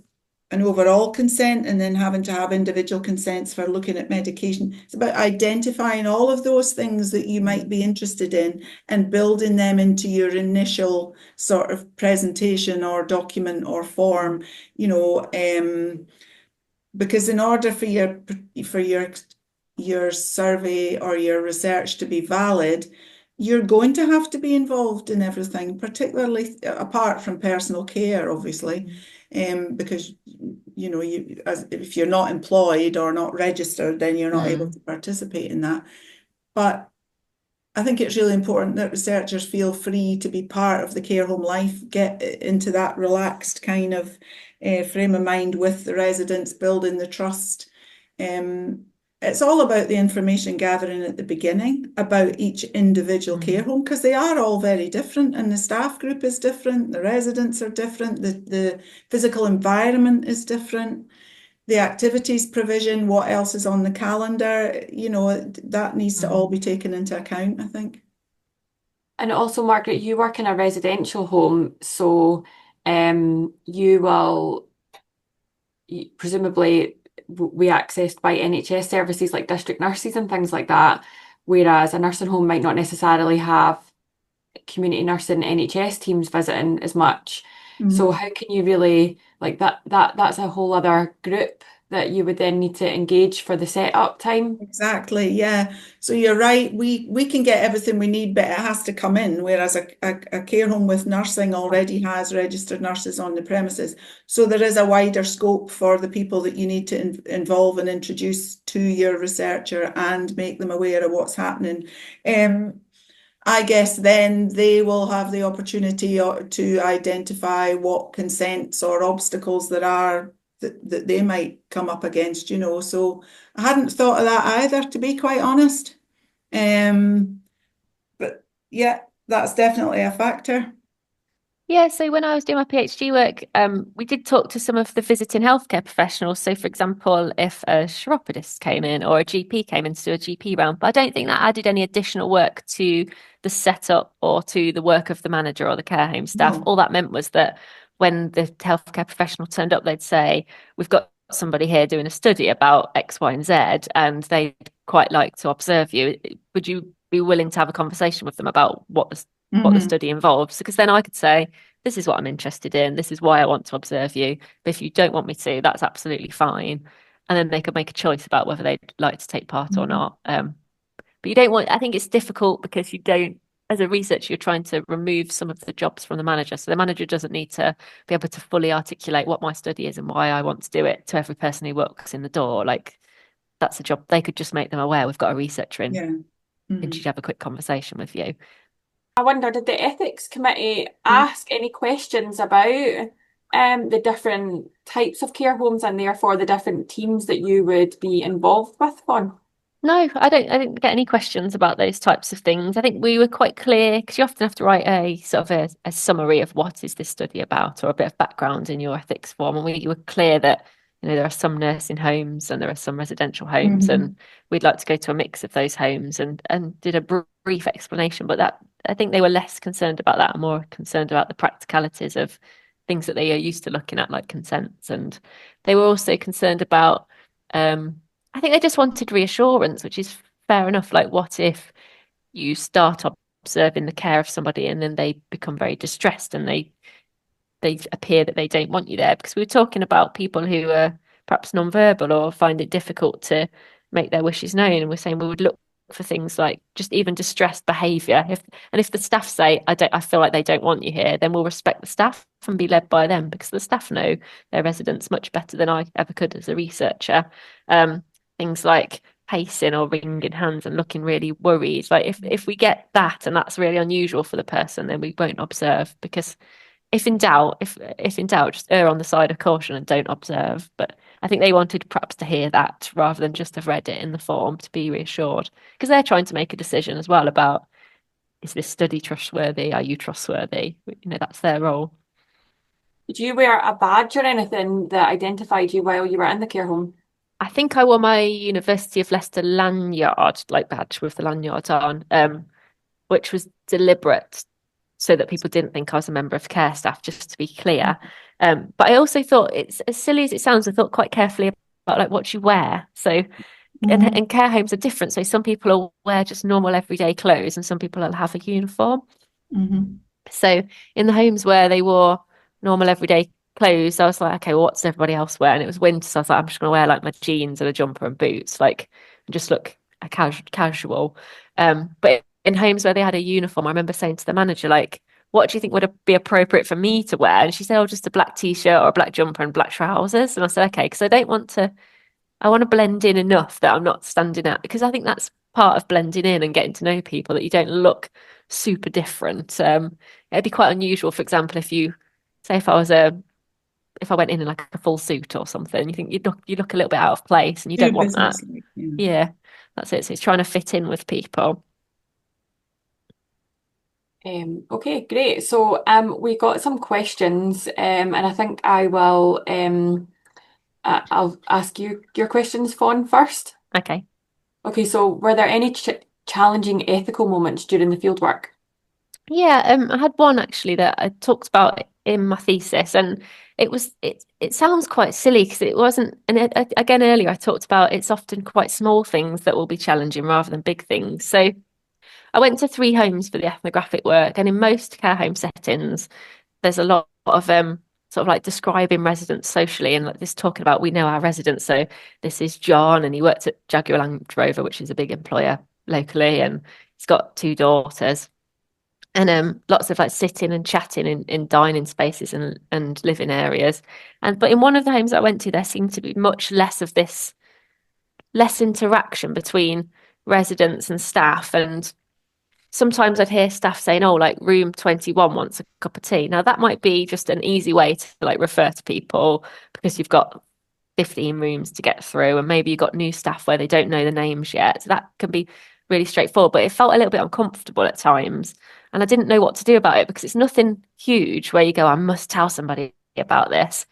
an overall consent and then having to have individual consents for looking at medication, it's about identifying all of those things that you might be interested in and building them into your initial sort of presentation or document or form, because in order for your survey or your research to be valid, you're going to have to be involved in everything, particularly apart from personal care, obviously, because if you're not employed or not registered, then you're not able to participate in that. But I think it's really important that researchers feel free to be part of the care home life, get into that relaxed kind of frame of mind with the residents, building the trust. It's all about the information gathering at the beginning about each individual care home, because they are all very different, and the staff group is different, the residents are different, the physical environment is different, the activities provision, what else is on the calendar, that needs to all be taken into account, I think. And also, Margaret, you work in a residential home, so you will presumably be accessed by NHS services like district nurses and things like that, whereas a nursing home might not necessarily have community nursing NHS teams visiting as much. So how can you really that's a whole other group that you would then need to engage for the setup time? Exactly, yeah. So you're right. We can get everything we need, but it has to come in. Whereas a care home with nursing already has registered nurses on the premises. So there is a wider scope for the people that you need to involve and introduce to your researcher and make them aware of what's happening. I guess then they will have the opportunity to identify what consents or obstacles there are that they might come up against, So I hadn't thought of that either, to be quite honest. But yeah, that's definitely a factor. Yeah, so when I was doing my PhD work, we did talk to some of the visiting healthcare professionals. So, for example, if a chiropodist came in or a GP came in to do a GP round, but I don't think that added any additional work to the setup or to the work of the manager or the care home staff. No. All that meant was that when the healthcare professional turned up, they'd say, "We've got somebody here doing a study about X, Y, and Z, and they'd quite like to observe you. Would you be willing to have a conversation with them about what the study involves?" Because then I could say, "This is what I'm interested in. This is why I want to observe you. But if you don't want me to, that's absolutely fine." And then they could make a choice about whether they'd like to take part or not. But you don't want, I think it's difficult because you don't, as a researcher, you're trying to remove some of the jobs from the manager. So the manager doesn't need to be able to fully articulate what my study is and why I want to do it to every person who walks in the door. Like, that's a job. They could just make them aware we've got a researcher in. Yeah. And she'd have a quick conversation with you. I wonder, did the ethics committee ask any questions about the different types of care homes and therefore the different teams that you would be involved with, Fawn? No, I didn't get any questions about those types of things. I think we were quite clear because you often have to write a sort of a summary of what is this study about or a bit of background in your ethics form. And we were clear that there are some nursing homes and there are some residential homes, and we'd like to go to a mix of those homes and did a brief explanation. But that I think they were less concerned about that and more concerned about the practicalities of things that they are used to looking at, like consents. And they were also concerned about I think they just wanted reassurance, which is fair enough. Like, what if you start observing the care of somebody and then they become very distressed and they appear that they don't want you there? Because we were talking about people who are perhaps non-verbal or find it difficult to make their wishes known, and we're saying we would look for things like just even distressed behaviour. If the staff say, I feel like they don't want you here, then we'll respect the staff and be led by them, because the staff know their residents much better than I ever could as a researcher. Things like pacing or wringing hands and looking really worried. Like if we get that and that's really unusual for the person, then we won't observe, because if in doubt, just err on the side of caution and don't observe. But I think they wanted perhaps to hear that rather than just have read it in the form to be reassured, because they're trying to make a decision as well about, is this study trustworthy? Are you trustworthy? That's their role. Did you wear a badge or anything that identified you while you were in the care home? I think I wore my University of Leicester lanyard, like badge with the lanyard on. which was deliberate so that people didn't think I was a member of care staff, just to be clear. But I also thought, it's as silly as it sounds, I thought quite carefully about like what you wear. So and care homes are different. So some people will wear just normal everyday clothes and some people will have a uniform. So in the homes where they wore normal everyday clothes, I was like, okay, well, what's everybody else wear? And it was winter, so I was like, I'm just gonna wear like my jeans and a jumper and boots, like, and just look a casual. But in homes where they had a uniform, I remember saying to the manager, like, what do you think would be appropriate for me to wear? And she said, oh, just a black t-shirt or a black jumper and black trousers. And I said, okay, because I want to blend in enough that I'm not standing out, because I think that's part of blending in and getting to know people, that you don't look super different. It'd be quite unusual, for example, if you say if I went in like a full suit or something, you think you look a little bit out of place, and you don't want that. Yeah, that's it. So it's trying to fit in with people. Okay, great. So we got some questions, and I think I'll ask you your questions, Fawn, first. Okay. Okay, so were there any challenging ethical moments during the fieldwork? Yeah, I had one actually that I talked about in my thesis, and it sounds quite silly because it wasn't. And again, earlier I talked about it's often quite small things that will be challenging rather than big things. So I went to 3 homes for the ethnographic work, and in most care home settings, there's a lot of sort of like describing residents socially, and like this talking about, we know our residents. So this is John, and he worked at Jaguar Land Rover, which is a big employer locally, and he's got 2 daughters. And lots of like sitting and chatting in dining spaces and living areas. But in one of the homes I went to, there seemed to be much less of this, less interaction between residents and staff. And sometimes I'd hear staff saying, oh, like room 21 wants a cup of tea. Now that might be just an easy way to like refer to people because you've got 15 rooms to get through, and maybe you've got new staff where they don't know the names yet. So that can be really straightforward, but it felt a little bit uncomfortable at times. And I didn't know what to do about it because it's nothing huge where you go, I must tell somebody about this.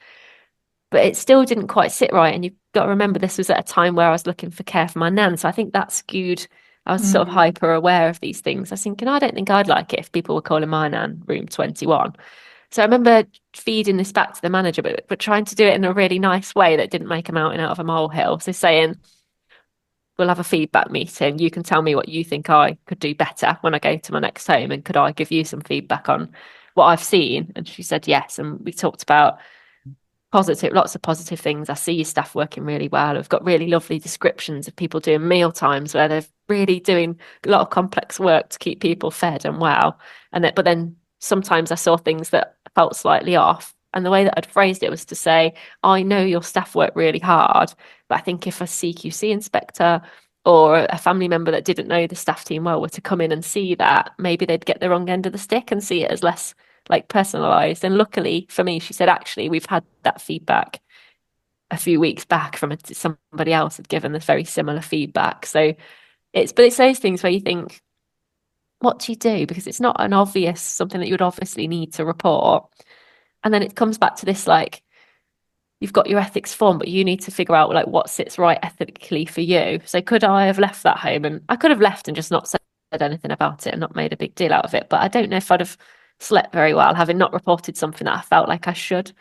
But it still didn't quite sit right. And you've got to remember, this was at a time where I was looking for care for my nan. So I think that skewed. I was sort of hyper aware of these things. I was thinking, I don't think I'd like it if people were calling my nan room 21. So I remember feeding this back to the manager, but trying to do it in a really nice way that didn't make a mountain out of a molehill. So saying, we'll have a feedback meeting. You can tell me what you think I could do better when I go to my next home, and could I give you some feedback on what I've seen? And she said yes. And we talked about lots of positive things. I see your staff working really well. I've got really lovely descriptions of people doing meal times where they're really doing a lot of complex work to keep people fed and well. But then sometimes I saw things that felt slightly off. And the way that I'd phrased it was to say, I know your staff work really hard, but I think if a CQC inspector or a family member that didn't know the staff team well were to come in and see that, maybe they'd get the wrong end of the stick and see it as less like personalized. And luckily for me, she said, actually, we've had that feedback a few weeks back from somebody else had given this very similar feedback. So it's those things where you think, what do you do? Because it's not something that you would obviously need to report. And then it comes back to this, like, you've got your ethics form, but you need to figure out like what sits right ethically for you. So could I have left that home? And I could have left and just not said anything about it and not made a big deal out of it. But I don't know if I'd have slept very well having not reported something that I felt like I should.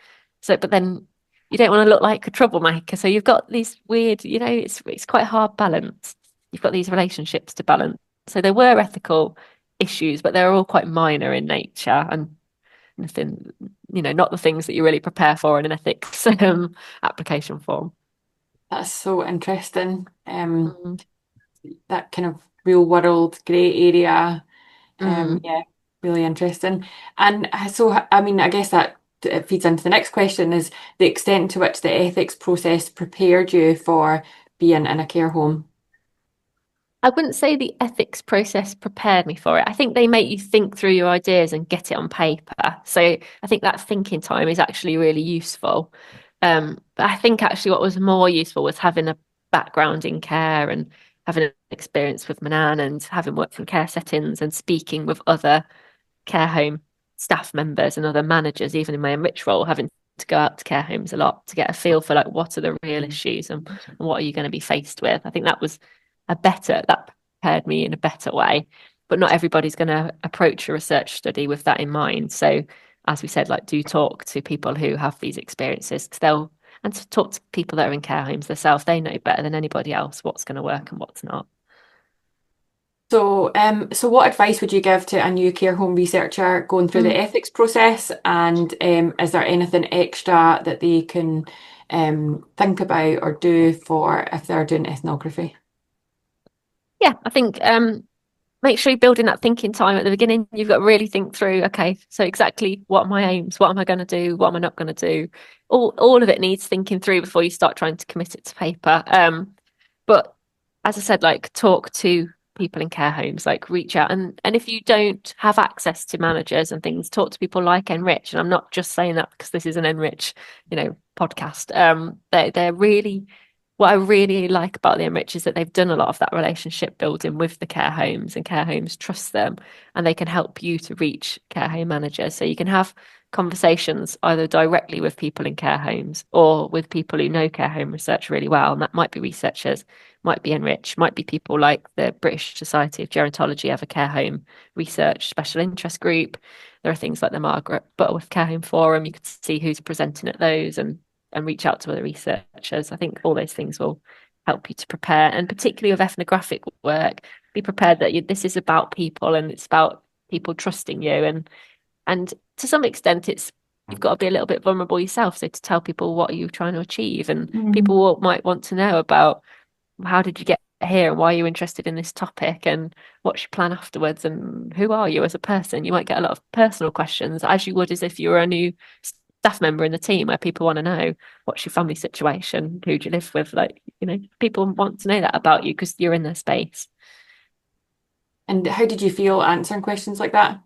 So, but then you don't want to look like a troublemaker. So you've got these weird, it's quite a hard balance. You've got these relationships to balance. So there were ethical issues, but they're all quite minor in nature and nothing, not the things that you really prepare for in an ethics application form. That's so interesting. That kind of real world grey area. Yeah, really interesting. And so, I mean, I guess that it feeds into the next question, is the extent to which the ethics process prepared you for being in a care home. I wouldn't say the ethics process prepared me for it. I think they make you think through your ideas and get it on paper. So I think that thinking time is actually really useful. But I think actually what was more useful was having a background in care and having an experience with my nan and having worked in care settings and speaking with other care home staff members and other managers, even in my enrich role, having to go out to care homes a lot to get a feel for like what are the real issues and what are you going to be faced with. I think that prepared me in a better way. but not everybody's going to approach a research study with that in mind. So as we said, like, do talk to people who have these experiences, because and to talk to people that are in care homes themselves, they know better than anybody else what's going to work and what's not. So, so what advice would you give to a new care home researcher going through the ethics process? And is there anything extra that they can think about or do for if they're doing ethnography? Yeah, I think make sure you're building that thinking time at the beginning. You've got to really think through, okay, so exactly what are my aims? What am I going to do? What am I not going to do? All of it needs thinking through before you start trying to commit it to paper. But as I said, like, talk to people in care homes, like, reach out, and if you don't have access to managers and things, talk to people like Enrich. And I'm not just saying that because this is an Enrich, podcast. They're really, what I really like about the Enrich is that they've done a lot of that relationship building with the care homes, and care homes trust them, and they can help you to reach care home managers. So you can have conversations either directly with people in care homes or with people who know care home research really well. And that might be researchers, might be Enrich, might be people like the British Society of Gerontology have a care home research special interest group. There are things like the Margaret Butterworth Care Home Forum. You could see who's presenting at those and reach out to other researchers. I think all those things will help you to prepare. And particularly with ethnographic work, be prepared that this is about people, and it's about people trusting you. And to some extent, you've got to be a little bit vulnerable yourself. So to tell people what are you trying to achieve, and people might want to know about how did you get here and why are you interested in this topic and what's your plan afterwards and who are you as a person. You might get a lot of personal questions, as you would as if you were a new staff member in the team, where people want to know what's your family situation, who do you live with, like, people want to know that about you because you're in their space. And how did you feel answering questions like that?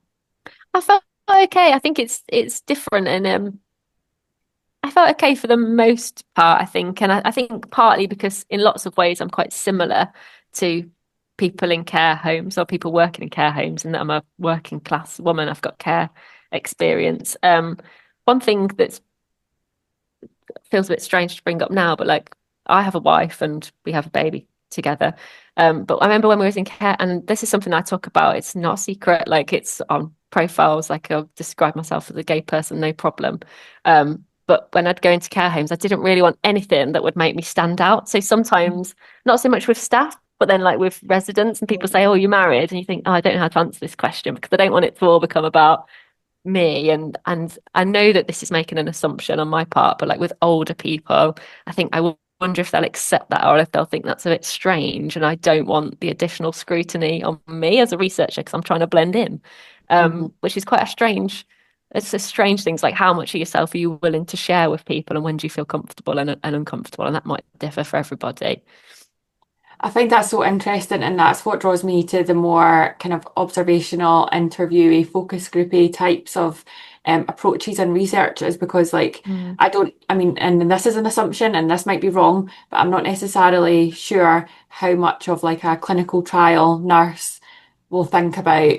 I felt okay. I think it's different, and I felt okay for the most part, I think. And I think partly because in lots of ways I'm quite similar to people in care homes or people working in care homes, and that I'm a working class woman. I've got care experience. One thing that feels a bit strange to bring up now, but like, I have a wife and we have a baby together. But I remember when we was in care, and this is something I talk about, it's not a secret, like, it's on profiles, like, I'll describe myself as a gay person, no problem. But when I'd go into care homes, I didn't really want anything that would make me stand out. So sometimes, not so much with staff, but then like with residents, and people say, oh, you're married, and you think, oh, I don't know how to answer this question because I don't want it to all become about me. And I know that this is making an assumption on my part, but like with older people, I think I wonder if they'll accept that or if they'll think that's a bit strange. And I don't want the additional scrutiny on me as a researcher because I'm trying to blend in, which is quite it's a strange thing. It's like, how much of yourself are you willing to share with people, and when do you feel comfortable and uncomfortable? And that might differ for everybody. I find that so interesting, and that's what draws me to the more kind of observational, interviewee, focus groupy types of approaches and research, is because, like, I mean, and this is an assumption and this might be wrong, but I'm not necessarily sure how much of like a clinical trial nurse will think about,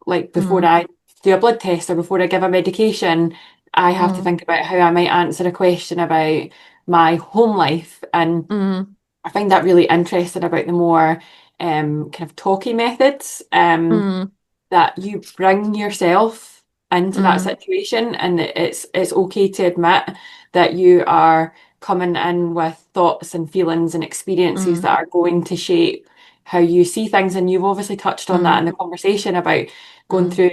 like, before I do a blood test or before I give a medication, I have to think about how I might answer a question about my home life. And I find that really interesting about the more kind of talky methods, that you bring yourself into that situation, and it's okay to admit that you are coming in with thoughts and feelings and experiences that are going to shape how you see things. And you've obviously touched on that in the conversation about going through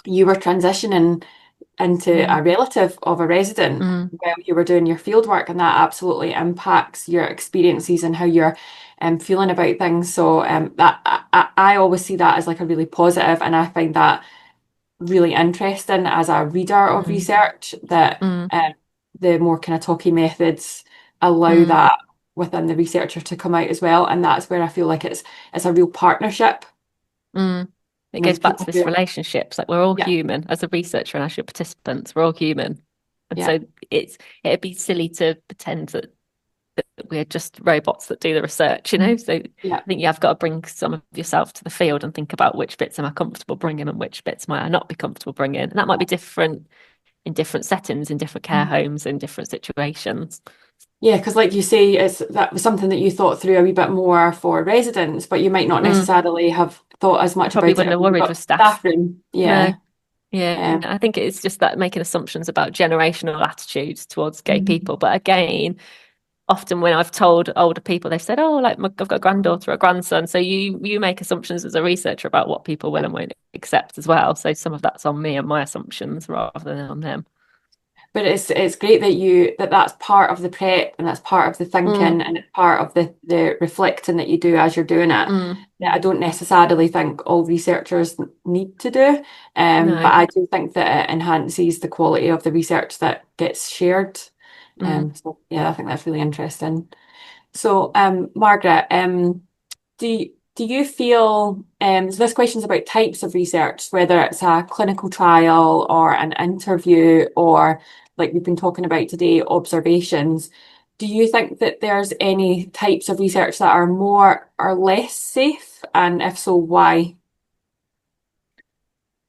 you were transitioning into a relative of a resident while you were doing your field work, and that absolutely impacts your experiences and how you're feeling about things. So that I always see that as like a really positive, and I find that really interesting as a reader of research, that the more kind of talky methods allow that within the researcher to come out as well. And that's where I feel like it's a real partnership. It goes back to this relationships, like, we're all human. As a researcher and as your participants, we're all human. And so it'd be silly to pretend that we're just robots that do the research, So I think you have got to bring some of yourself to the field and think about which bits am I comfortable bringing and which bits might I not be comfortable bringing. And that might be different in different settings, in different care homes, in different situations. Yeah, because like you say, that was something that you thought through a wee bit more for residents, but you might not necessarily have thought as much Probably about it. wouldn't have worried with Staff room, yeah. No. Yeah, I think it's just that making assumptions about generational attitudes towards gay people. But again, often when I've told older people, they've said, "Oh, like I've got a granddaughter or a grandson." So you make assumptions as a researcher about what people will and won't accept as well. So some of that's on me and my assumptions rather than on them. But it's great that that's part of the prep and that's part of the thinking and it's part of the reflecting that you do as you're doing it. That I don't necessarily think all researchers need to do, No. but I do think that it enhances the quality of the research that gets shared. So yeah, I think that's really interesting. So Margaret, do you feel, so this question's about types of research, whether it's a clinical trial or an interview or like we've been talking about today, observations. Do you think that there's any types of research that are more or less safe? And if so, why?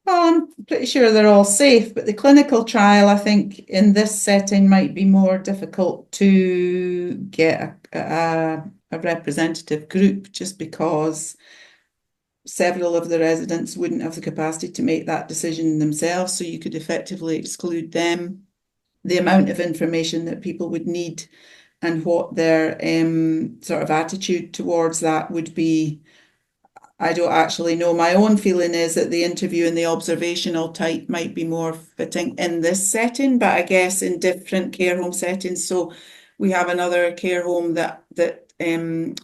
Well, I'm pretty sure they're all safe, but the clinical trial, I think, in this setting might be more difficult to get a representative group just because several of the residents wouldn't have the capacity to make that decision themselves, so you could effectively exclude them. The amount of information that people would need and what their sort of attitude towards that would be, I don't actually know. My own feeling is that the interview and the observational type might be more fitting in this setting, but I guess in different care home settings. So we have another care home that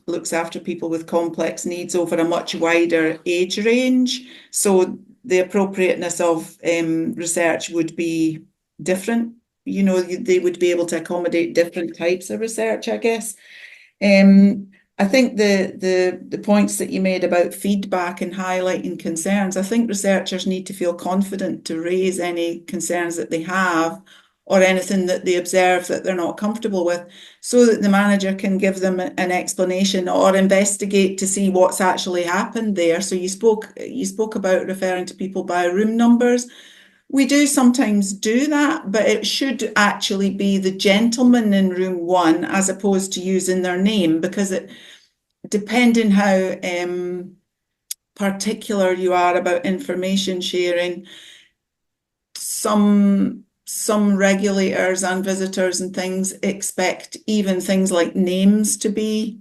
looks after people with complex needs over a much wider age range. So the appropriateness of research would be different. You know, they would be able to accommodate different types of research, I guess. I think the points that you made about feedback and highlighting concerns, I think researchers need to feel confident to raise any concerns that they have or anything that they observe that they're not comfortable with, so that the manager can give them an explanation or investigate to see what's actually happened there. So you spoke about referring to people by room numbers. We do sometimes do that, but it should actually be the gentleman in room 1 as opposed to using their name, because it, depending how particular you are about information sharing, some regulators and visitors and things expect even things like names to be,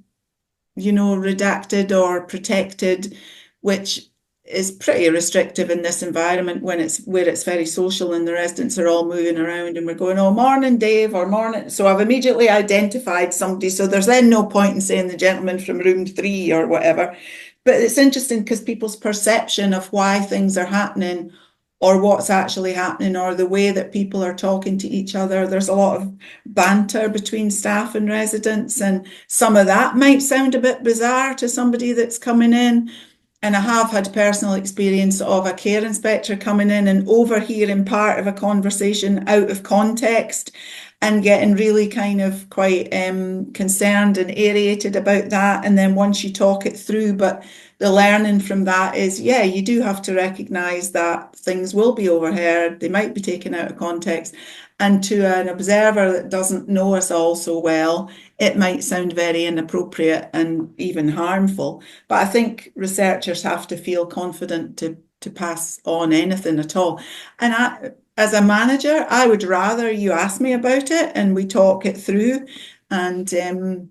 redacted or protected, which is pretty restrictive in this environment when it's very social and the residents are all moving around and we're going, "Oh, morning, Dave," or "Morning." So I've immediately identified somebody. So there's then no point in saying the gentleman from room 3 or whatever. But it's interesting because people's perception of why things are happening or what's actually happening or the way that people are talking to each other. There's a lot of banter between staff and residents, and some of that might sound a bit bizarre to somebody that's coming in. And I have had personal experience of a care inspector coming in and overhearing part of a conversation out of context and getting really kind of quite concerned and irritated about that. And then once you talk it through, but the learning from that is, yeah, you do have to recognise that things will be overheard. They might be taken out of context. And to an observer that doesn't know us all so well, it might sound very inappropriate and even harmful. But I think researchers have to feel confident to pass on anything at all. And as a manager, I would rather you ask me about it and we talk it through and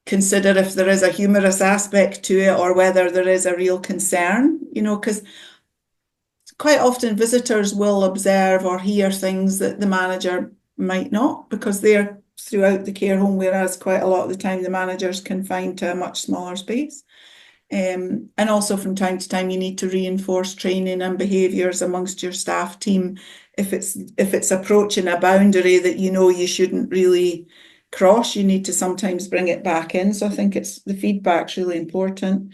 consider if there is a humorous aspect to it or whether there is a real concern, because quite often visitors will observe or hear things that the manager might not, because they're throughout the care home, whereas quite a lot of the time the managers confined to a much smaller space. And also from time to time you need to reinforce training and behaviours amongst your staff team if it's approaching a boundary that you shouldn't really cross. You need to sometimes bring it back in. So I think the feedback's really important.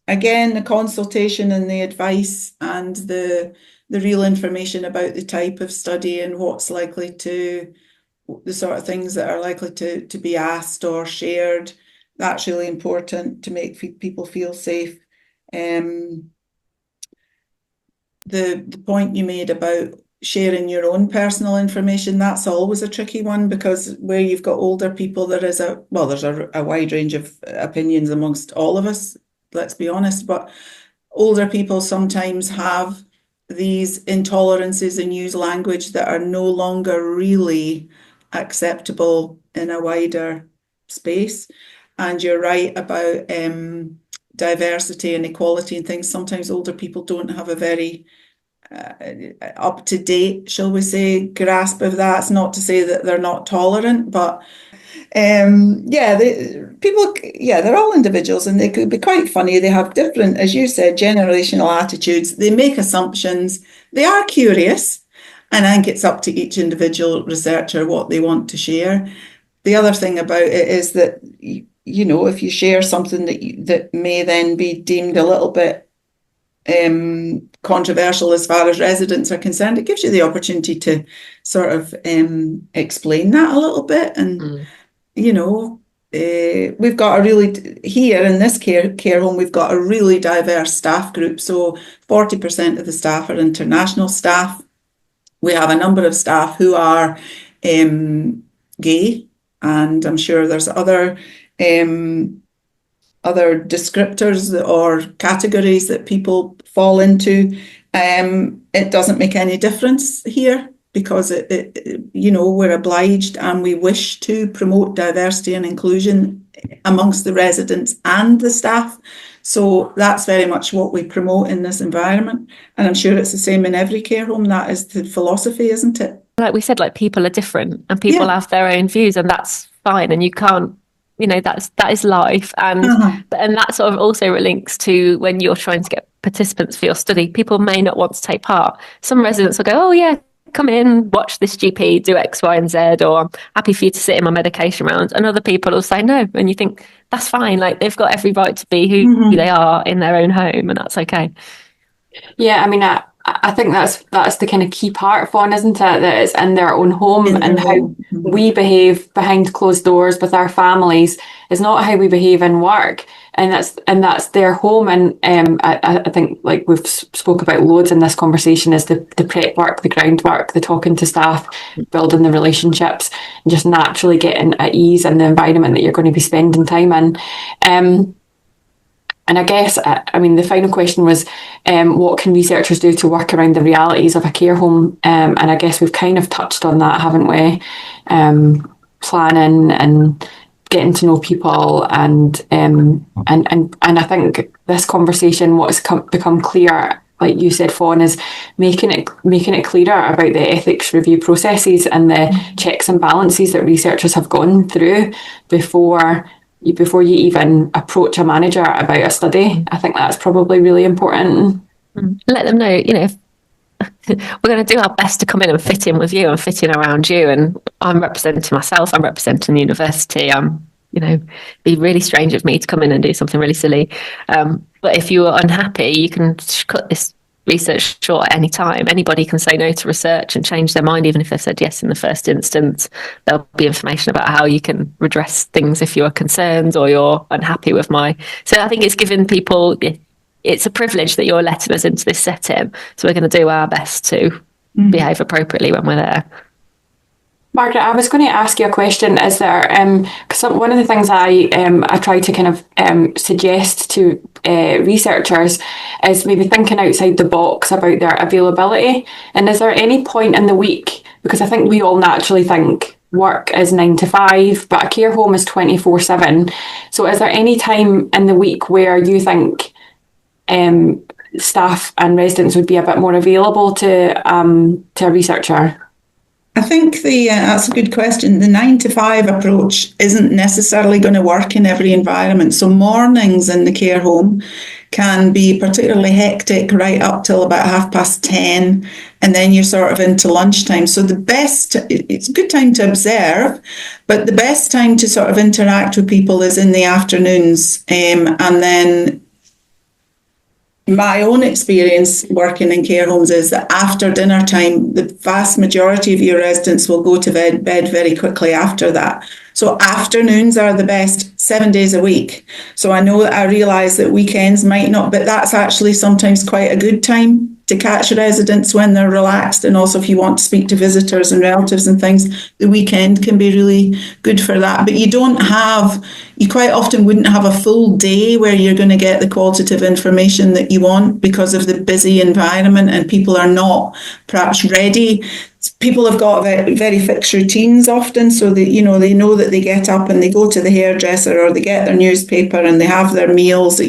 Again, the consultation and the advice and the real information about the type of study and what's likely to, the sort of things that are likely to be asked or shared. That's really important to make people feel safe. The point you made about sharing your own personal information, that's always a tricky one, because where you've got older people, there's a wide range of opinions amongst all of us let's be honest, but older people sometimes have these intolerances and use language that are no longer really acceptable in a wider space. And you're right about diversity and equality and things. Sometimes older people don't have a very up-to-date, shall we say, grasp of that. It's not to say that they're not tolerant, but they're all individuals, and they could be quite funny. They have different, as you said, generational attitudes. They make assumptions. They are curious, and I think it's up to each individual researcher what they want to share. The other thing about it is that, if you share something that may then be deemed a little bit controversial as far as residents are concerned, it gives you the opportunity to sort of explain that a little bit. And we've got here in this care home, we've got a really diverse staff group. So 40% of the staff are international staff. We have a number of staff who are gay, and I'm sure there's other descriptors or categories that people fall into. It doesn't make any difference here, because we're obliged and we wish to promote diversity and inclusion amongst the residents and the staff. So that's very much what we promote in this environment. And I'm sure it's the same in every care home. That is the philosophy, isn't it? Like we said, people are different and people have their own views, and that's fine. And you can't, that is life. And and that sort of also links to when you're trying to get participants for your study. People may not want to take part. Some residents will go, oh yeah, come in, watch this GP do X, Y, and Z, or I'm happy for you to sit in my medication round. And other people will say no. And you think that's fine. Like, they've got every right to be who they are in their own home, and that's okay. Yeah, I mean, I think that's the kind of key part, Fawn, isn't it? That it's in their own home, and how we behave behind closed doors with our families is not how we behave in work, and that's their home. And I think, like we've spoke about loads in this conversation, is the prep work, the groundwork, the talking to staff, building the relationships, and just naturally getting at ease in the environment that you're going to be spending time in. And I guess, the final question was, what can researchers do to work around the realities of a care home? And I guess we've kind of touched on that, haven't we? Planning and getting to know people, and I think this conversation, what's become clear, like you said, Fawn, is making it clearer about the ethics review processes and the checks and balances that researchers have gone through before you even approach a manager about a study. I think that's probably really important. Let them know, if we're going to do our best to come in and fit in with you and fit in around you. And I'm representing myself, I'm representing the university. It'd be really strange of me to come in and do something really silly. But if you are unhappy, you can cut this research short at any time. Anybody can say no to research and change their mind, even if they've said yes in the first instance. There'll be information about how you can redress things if you're concerned or you're unhappy with so I think it's given people, it's a privilege that you're letting us into this setting, so we're going to do our best to behave appropriately when we're there. Margaret, I was going to ask you a question. Is there, because one of the things I try to kind of suggest to researchers is maybe thinking outside the box about their availability. And is there any point in the week, because I think we all naturally think work is 9 to 5, but a care home is 24/7. So is there any time in the week where you think staff and residents would be a bit more available to a researcher? I think that's a good question. The 9 to 5 approach isn't necessarily going to work in every environment. So mornings in the care home can be particularly hectic right up till about 10:30, and then you're sort of into lunchtime. So it's a good time to observe, but the best time to sort of interact with people is in the afternoons. And then my own experience working in care homes is that after dinner time, the vast majority of your residents will go to bed very quickly after that. So afternoons are the best 7 days a week. So I realise that weekends might not, but that's actually sometimes quite a good time to catch residents when they're relaxed. And also if you want to speak to visitors and relatives and things, the weekend can be really good for that. But you don't have you quite often wouldn't have a full day where you're going to get the qualitative information that you want because of the busy environment and people are not perhaps ready. People have got very, very fixed routines often, so that they know that they get up and they go to the hairdresser or they get their newspaper and they have their meals.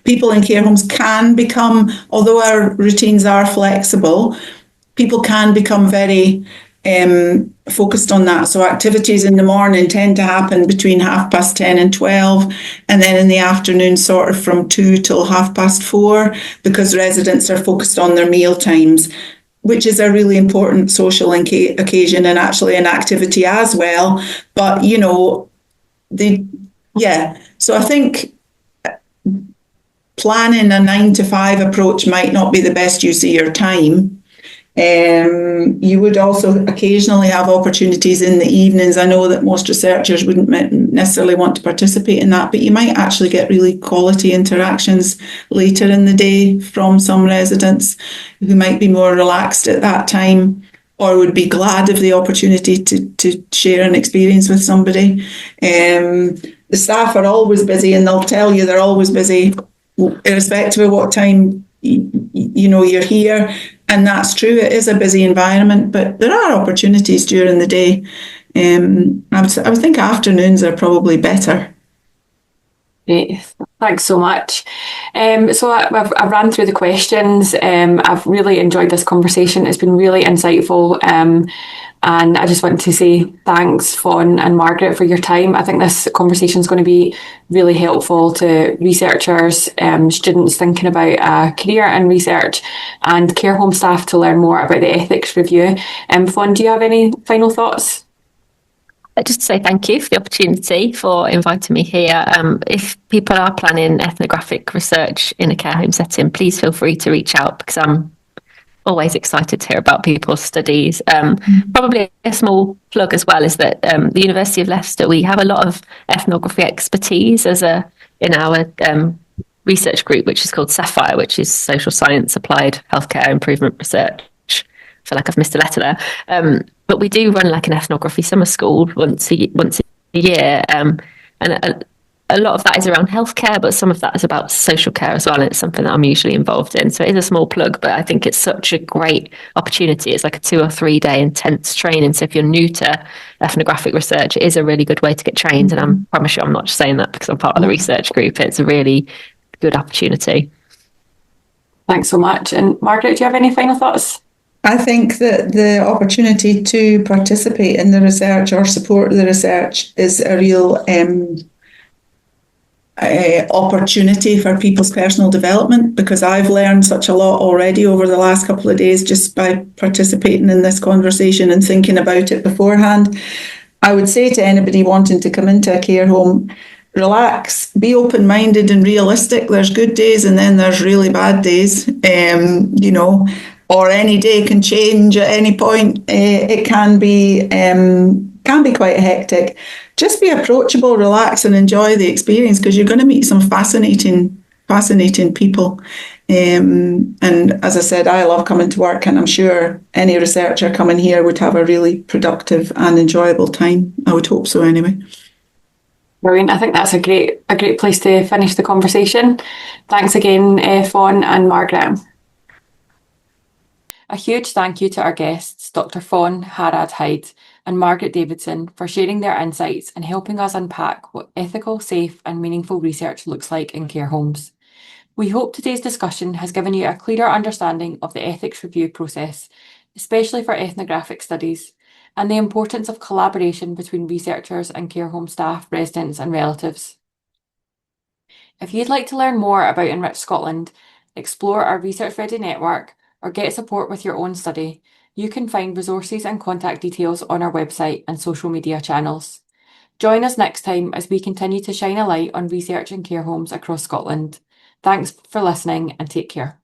People in care homes can become, although our routines are flexible, people can become very focused on that. So activities in the morning tend to happen between 10:30 and 12, and then in the afternoon sort of from 2 till 4:30, because residents are focused on their meal times, which is a really important social occasion and actually an activity as well. But, so I think planning a 9 to 5 approach might not be the best use of your time. You would also occasionally have opportunities in the evenings. I know that most researchers wouldn't necessarily want to participate in that, but you might actually get really quality interactions later in the day from some residents who might be more relaxed at that time or would be glad of the opportunity to share an experience with somebody. The staff are always busy and they'll tell you they're always busy, irrespective of what time you're here. And that's true, it is a busy environment, but there are opportunities during the day. I would think afternoons are probably better. Great, thanks so much. So I've ran through the questions. I've really enjoyed this conversation. It's been really insightful. And I just want to say thanks, Fawn and Margaret, for your time. I think this conversation is going to be really helpful to researchers, students thinking about a career in research, and care home staff to learn more about the ethics review. Fawn, do you have any final thoughts? Just to say thank you for the opportunity for inviting me here. If people are planning ethnographic research in a care home setting, please feel free to reach out, because I'm always excited to hear about people's studies. Probably a small plug as well is that the University of Leicester, we have a lot of ethnography expertise in our research group, which is called Sapphire, which is social science applied healthcare improvement research. I feel like I've missed a letter there. But we do run like an ethnography summer school once a year, and a lot of that is around healthcare, but some of that is about social care as well, and it's something that I'm usually involved in. So it is a small plug, but I think it's such a great opportunity. It's like a 2 or 3 day intense training. So if you're new to ethnographic research, it is a really good way to get trained. And I promise you, I'm not just saying that because I'm part of the research group. It's a really good opportunity. Thanks so much. And Margaret, do you have any final thoughts? I think that the opportunity to participate in the research or support the research is a real opportunity for people's personal development, because I've learned such a lot already over the last couple of days just by participating in this conversation and thinking about it beforehand. I would say to anybody wanting to come into a care home, relax, be open-minded and realistic. There's good days and then there's really bad days, or any day can change at any point. It can be quite hectic. Just be approachable, relax, and enjoy the experience, because you're going to meet some fascinating people. And as I said, I love coming to work, and I'm sure any researcher coming here would have a really productive and enjoyable time. I would hope so anyway. Brilliant. I think that's a great place to finish the conversation. Thanks again, Fawn and Margaret. A huge thank you to our guests, Dr Fawn Harrad Hyde and Margaret Davidson, for sharing their insights and helping us unpack what ethical, safe and meaningful research looks like in care homes. We hope today's discussion has given you a clearer understanding of the ethics review process, especially for ethnographic studies, and the importance of collaboration between researchers and care home staff, residents and relatives. If you'd like to learn more about Enrich Scotland, explore our Research Ready network, or get support with your own study, you can find resources and contact details on our website and social media channels. Join us next time as we continue to shine a light on research in care homes across Scotland. Thanks for listening and take care.